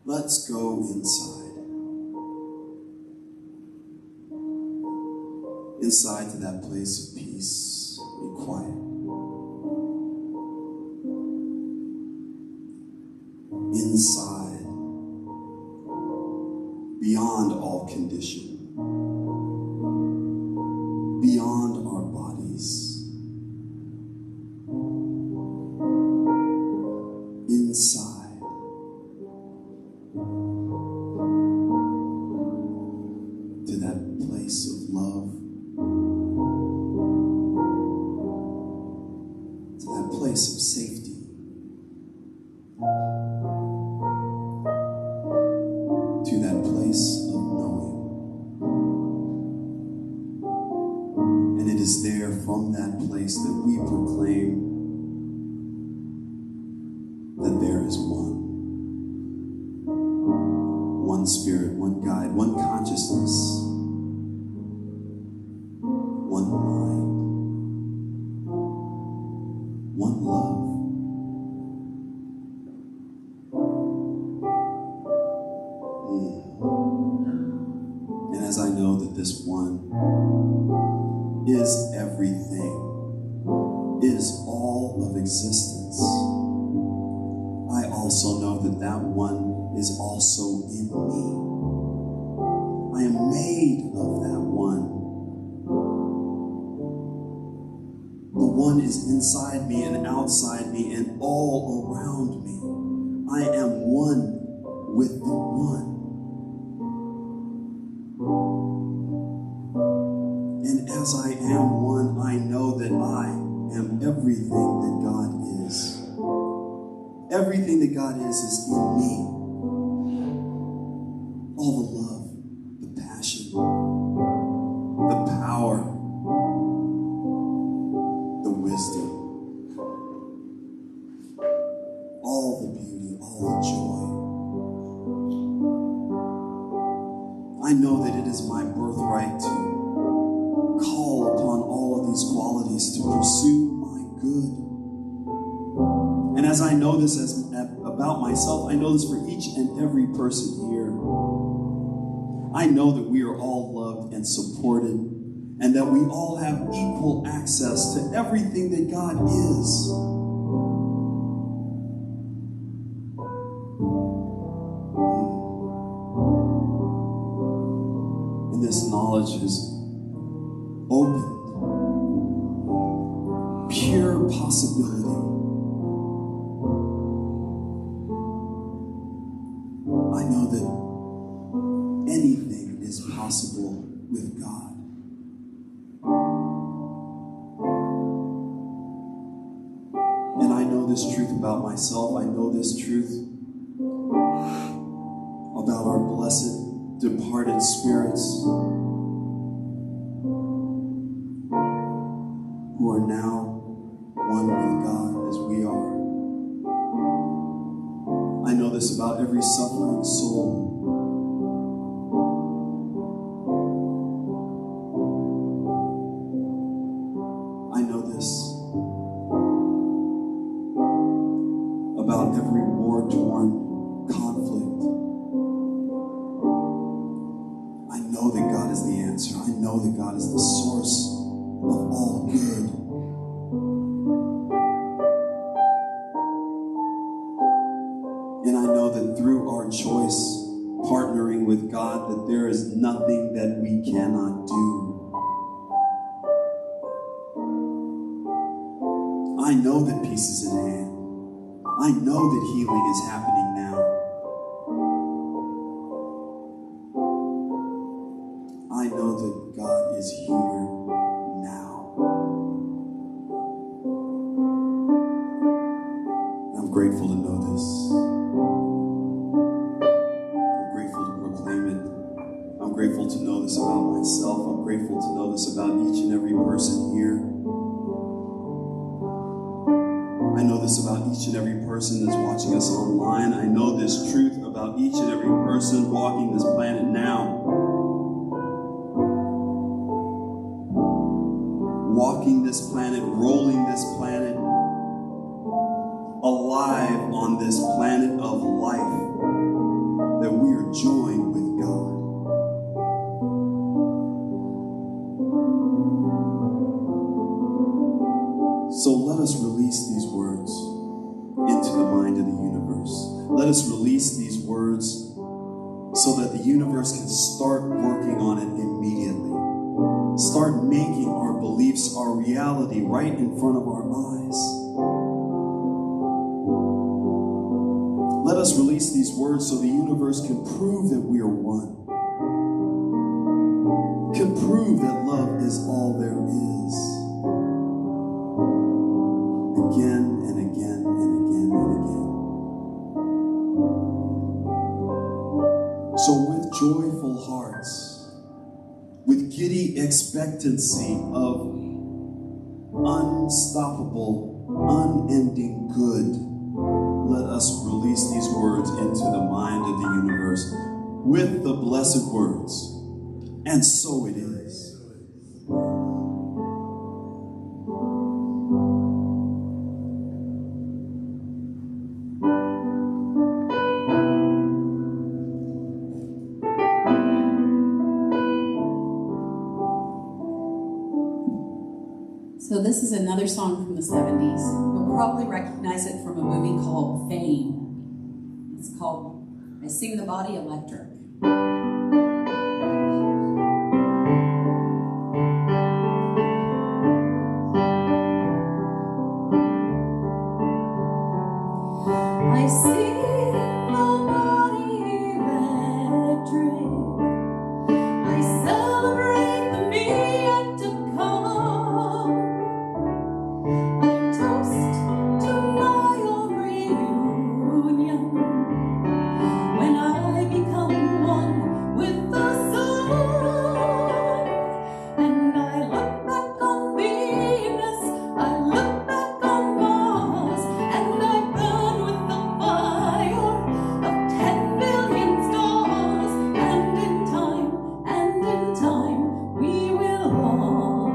Let's go inside. Inside to that place of peace and quiet. Inside, beyond all condition, beyond our bodies, inside, to that place of love, to that place of safety. place of knowing. And it is there from that place that we proclaim that there is one. One Spirit, one guide, one consciousness, one mind, one love. And as I know that this one is everything, is all of existence, I also know that that one is also in me. I am made of that one. The one is inside me and outside me and all around me. I am one with the one. And as I am one, I know that I am everything that God is. Everything that God is in me. All the love, the passion, the power, the wisdom, all the beauty, all the joy. I know that it is my birthright to call upon all of these qualities to pursue my good. And as I know this about myself, I know this for each and every person here. I know that we are all loved and supported, and that we all have equal access to everything that God is. And this knowledge is opened pure possibility. I know that anything is possible with God. And I know this truth about myself. I know this truth about our blessed departed spirits who are now one with God as we are. I know this about every suffering soul. I know this about every war-torn conflict. I know that God is the answer. I know that God is the source of all good. And I know that through our choice, partnering with God, that there is nothing that we cannot do. I know that peace is in hand. I know that healing is happening now. I know that God is here now. I'm grateful to know this. I'm grateful to proclaim it. I'm grateful to know this about myself. I'm grateful to know this about each and every person here. I know this about each and every person that's watching us online. I know this truth about each and every person walking this planet now. Walking this planet, rolling this planet, alive on this planet of life, that we are joined with God. So let us release these words into the mind of the universe. Let us release these words so that the universe can start working on it immediately. Start making our beliefs our reality right in front of our eyes. Let us release these words so the universe can prove that we are one. Can prove that love is all there is. Again and again and again and again. So with with joyful hearts, with giddy expectancy of unstoppable, unending good, let us release these words into the mind of the universe with the blessed words. And so it is. So this is another song from the 70s. You'll probably recognize it from a movie called Fame. It's called I Sing the Body Electric. I sing the body electric. I celebrate the me yet to come. I toast to my own reunion when I become one with the sun. And I look back on Venus, I look back on Mars, and I burn with the fire of 10 billion stars. And in time, we will all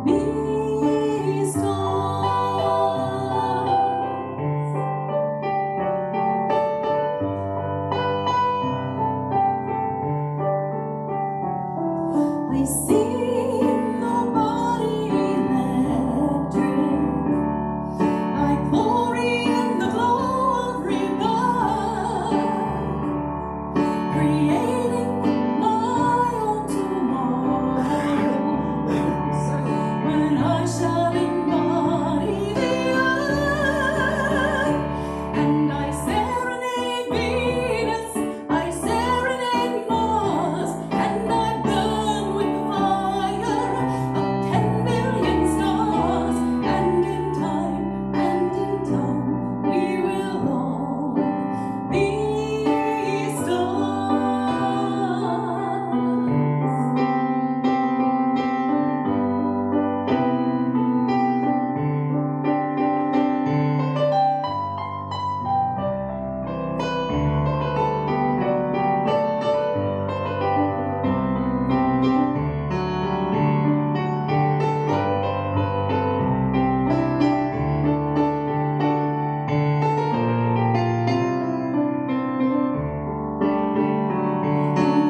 be stars. I see the body electric. I glory in the glow of rebirth, creating my own tomorrow. When I shall embody the earth, and I serenade Venus, I serenade Mars, and I burn with the fire of 10 billion stars. And in time, we will all be stars.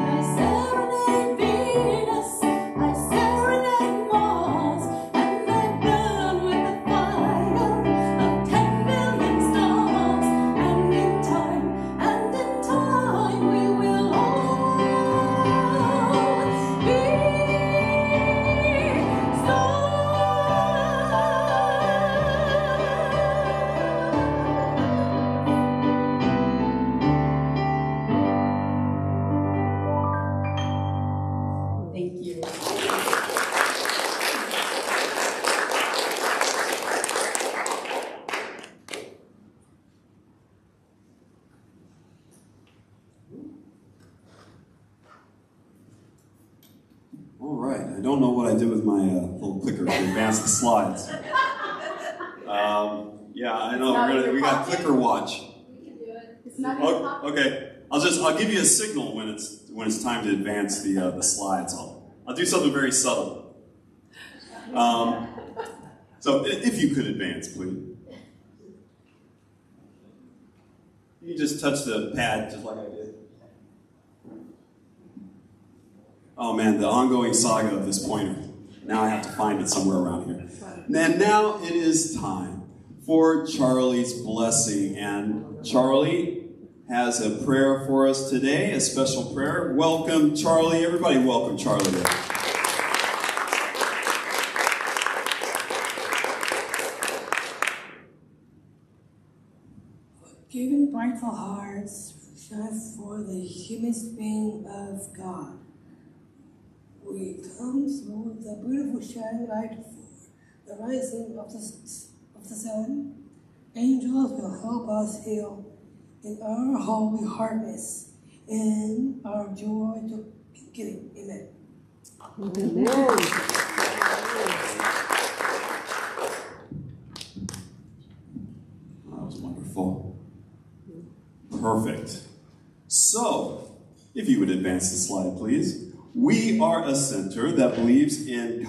I serenade Venus, I serenade Mars, and I burn with the fire of 10 billion stars. And in time, we will all be stars. Thank you. All right, I don't know what I did with my little clicker to advance the slides. Yeah, I know, we got clicker watch. It's not Okay, I'll give you a signal when it's time to advance the slides. I'll do something very subtle. So if you could advance, please. You just touch the pad just like I did. Oh man, the ongoing saga of this pointer. Now I have to find it somewhere around here. And now it is time for Charlie's blessing. And Charlie has a prayer for us today, a special prayer. Welcome, Charlie. Everybody welcome Charlie. Giving mindful hearts shine for the human being of God. We come through the beautiful shining light for the rising of the sun. Angels will help us heal in our holy harvest and our joy to giving. Amen. That was wonderful. Perfect. So, if you would advance the slide, please. We are a center that believes in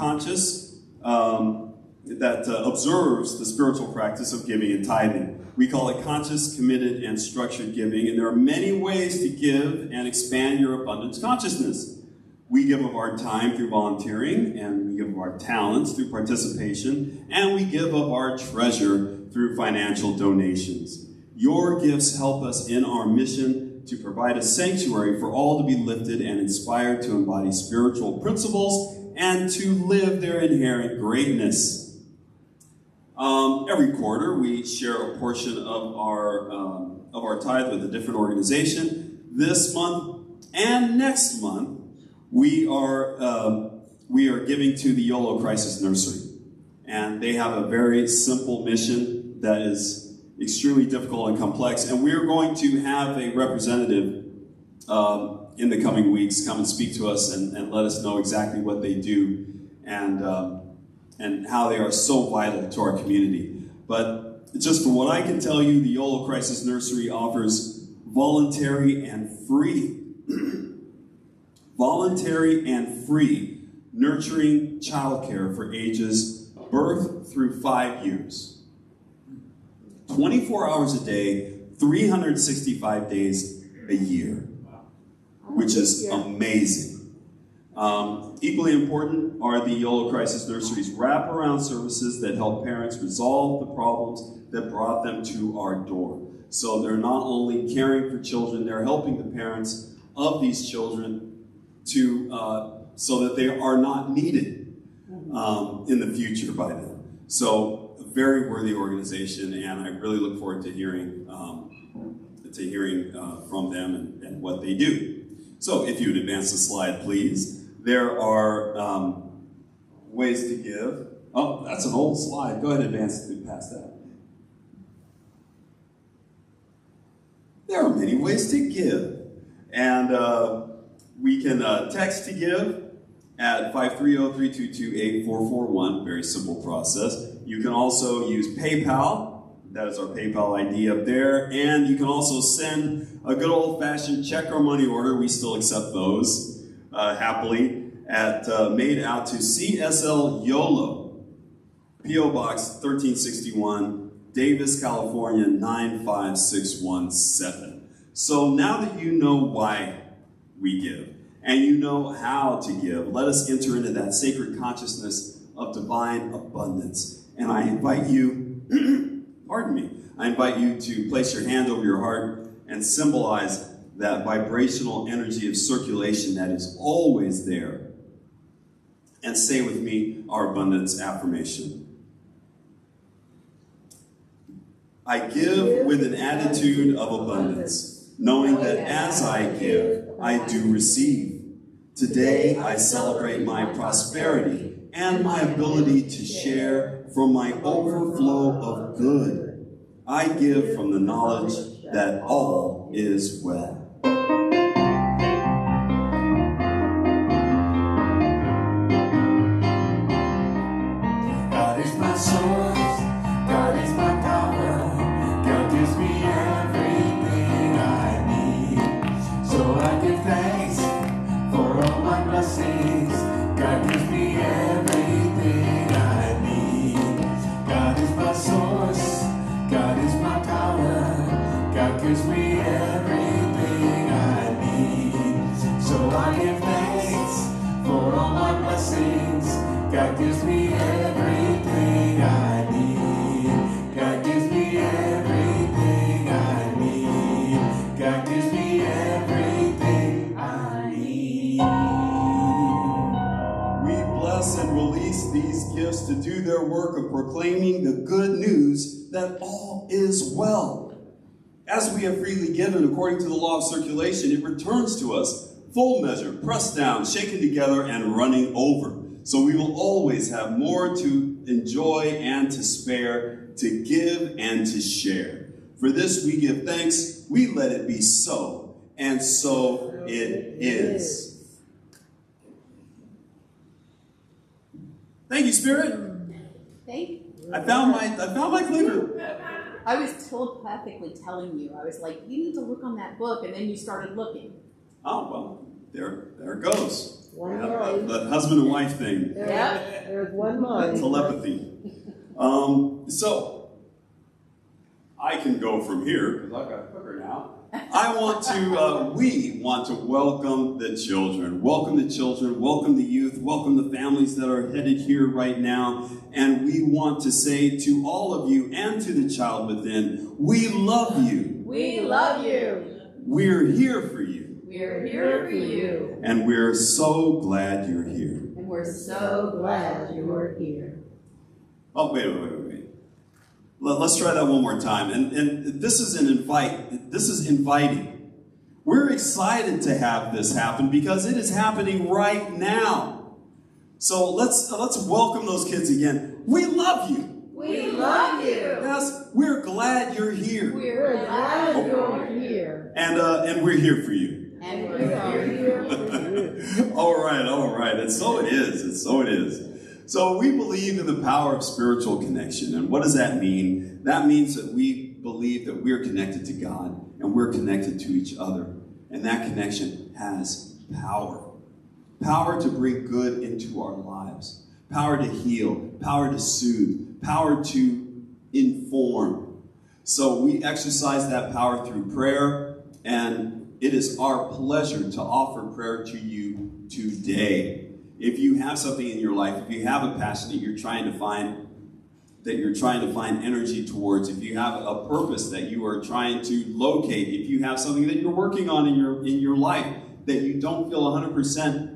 observes the spiritual practice of giving and tithing. We call it conscious, committed, and structured giving, and there are many ways to give and expand your abundance consciousness. We give of our time through volunteering, and we give of our talents through participation, and we give of our treasure through financial donations. Your gifts help us in our mission to provide a sanctuary for all to be lifted and inspired to embody spiritual principles and to live their inherent greatness. Every quarter, we share a portion of our tithe with a different organization. This month and next month, we are giving to the Yolo Crisis Nursery, and they have a very simple mission that is extremely difficult and complex, and we're going to have a representative in the coming weeks come and speak to us and let us know exactly what they do and how they are so vital to our community. But just from what I can tell you, the Yolo Crisis Nursery offers voluntary and free nurturing childcare for ages birth through 5 years. 24 hours a day, 365 days a year, which is amazing. Equally important are the Yolo Crisis Nursery's wraparound services that help parents resolve the problems that brought them to our door. So they're not only caring for children, they're helping the parents of these children so that they are not needed in the future by them. So a very worthy organization, and I really look forward to hearing from them and what they do. So if you would advance the slide, please. There are ways to give. Oh, that's an old slide. Go ahead and advance past that. There are many ways to give. And we can text to give at 530-322-8441. Very simple process. You can also use PayPal. That is our PayPal ID up there. And you can also send a good old-fashioned check or money order. We still accept those happily. Made out to CSL Yolo, P.O. Box 1361, Davis, California 95617. So now that you know why we give, and you know how to give, let us enter into that sacred consciousness of divine abundance. And I invite you, I invite you to place your hand over your heart and symbolize that vibrational energy of circulation that is always there. And say with me our abundance affirmation. I give with an attitude of abundance, knowing that as I give, I do receive. Today, I celebrate my prosperity and my ability to share from my overflow of good. I give from the knowledge that all is well. God is my source, God is my power, God gives me everything I need. So I give thanks for all my blessings, God gives me everything I need. God is my source, God is my power, God gives me everything I need. So I give thanks for all my blessings, God gives me everything I need. God gives me everything I need. God gives me everything I need. We bless and release these gifts to do their work of proclaiming the good news that all is well. As we have freely given according to the law of circulation, it returns to us full measure, pressed down, shaken together, and running over. So we will always have more to enjoy and to spare, to give and to share. For this we give thanks, we let it be so, and so it is. Thank you, Spirit. Thank you. I found my clicker. I was telepathically telling you. I was like, you need to look on that book, and then you started looking. Oh, well, there it goes. One Yeah, mind. the husband and wife thing. There's one mind. Telepathy. So, I can go from here, because I've got a clicker now. We want to welcome the children. Welcome the children, welcome the youth, welcome the families that are headed here right now. And we want to say to all of you and to the child within, we love you. We love you. We're here for you. We're here for you. And we're so glad you're here. And we're so glad you're here. Oh, wait. Let's try that one more time. And this is an invite. This is inviting. We're excited to have this happen because it is happening right now. So let's welcome those kids again. We love you. We love you. Yes, we're glad you're here. We're glad you're here. And we're here for you. And We are here for you. All right. And so it is. So we believe in the power of spiritual connection. And what does that mean? That means that we believe that we're connected to God and we're connected to each other. And that connection has power. Power to bring good into our lives. Power to heal. Power to soothe. Power to inform. So we exercise that power through prayer. And it is our pleasure to offer prayer to you today. If you have something in your life, if you have a passion that you're trying to find energy towards, if you have a purpose that you are trying to locate, if you have something that you're working on in your life that you don't feel 100%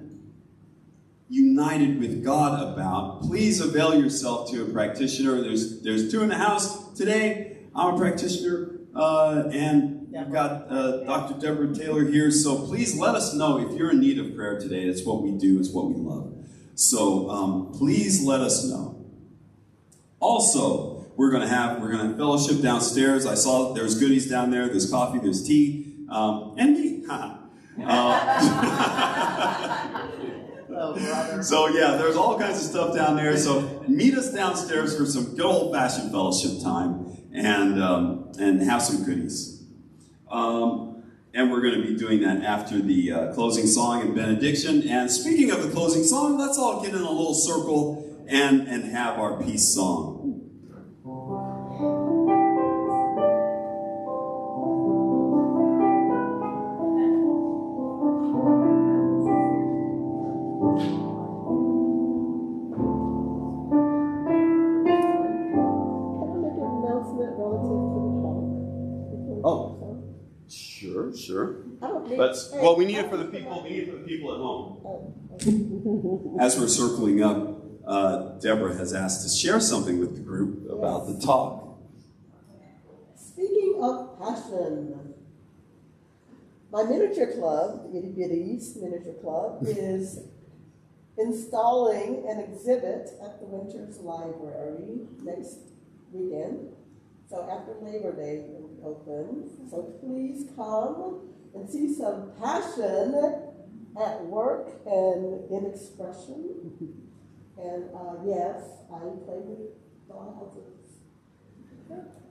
united with God about, please avail yourself to a practitioner. There's two in the house today. I'm a practitioner, and we've got Dr. Deborah Taylor here, so please let us know if you're in need of prayer today. It's what we do, it's what we love. So please let us know. Also, we're gonna have fellowship downstairs. I saw there's goodies down there. There's coffee, there's tea, and me. Oh, brother. So yeah, there's all kinds of stuff down there. So meet us downstairs for some good old-fashioned fellowship time and have some goodies. And we're going to be doing that after the closing song and benediction. And speaking of the closing song, let's all get in a little circle and have our peace song. Sure. But we need it for the people. We need it for the people at home. As we're circling up, Deborah has asked to share something with the group about the talk. Speaking of passion, my miniature club, Itty Bitties Miniature Club, is installing an exhibit at the Winters Library next weekend. So after Labor Day it will be open. So please come and see some passion at work and in expression. And yes, I play with dollhouses.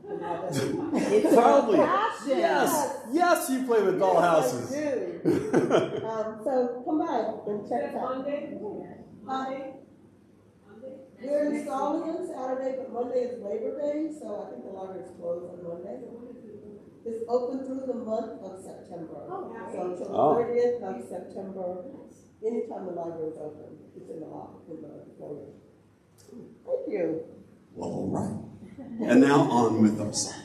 It's probably passion. Yes, you play with dollhouses. Yes, I do. So come by and check it out. Monday. We're installing on Saturday, but Monday is Labor Day, so I think the library is closed on Monday. It's open through the month of September. So until the 30th of September, anytime the library is open, it's in the foyer. Thank you. Well, all right. And now on with our song.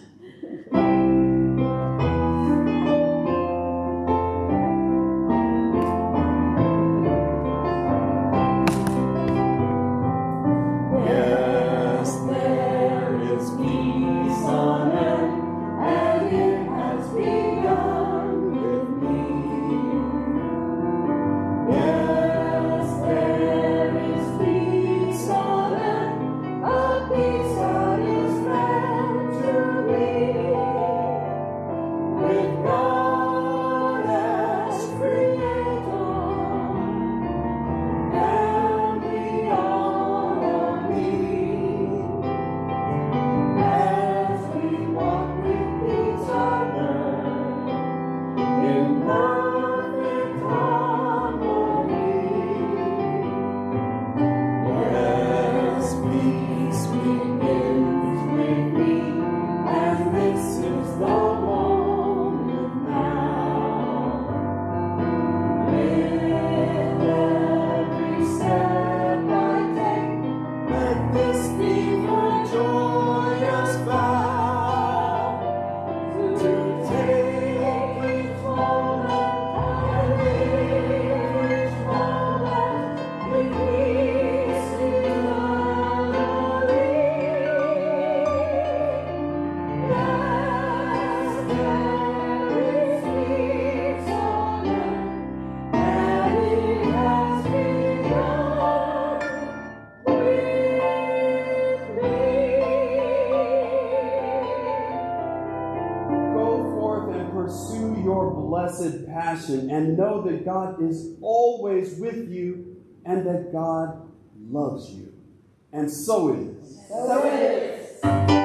Peace that is meant to be. Pursue your blessed passion and know that God is always with you and that God loves you. And so it is. So it is.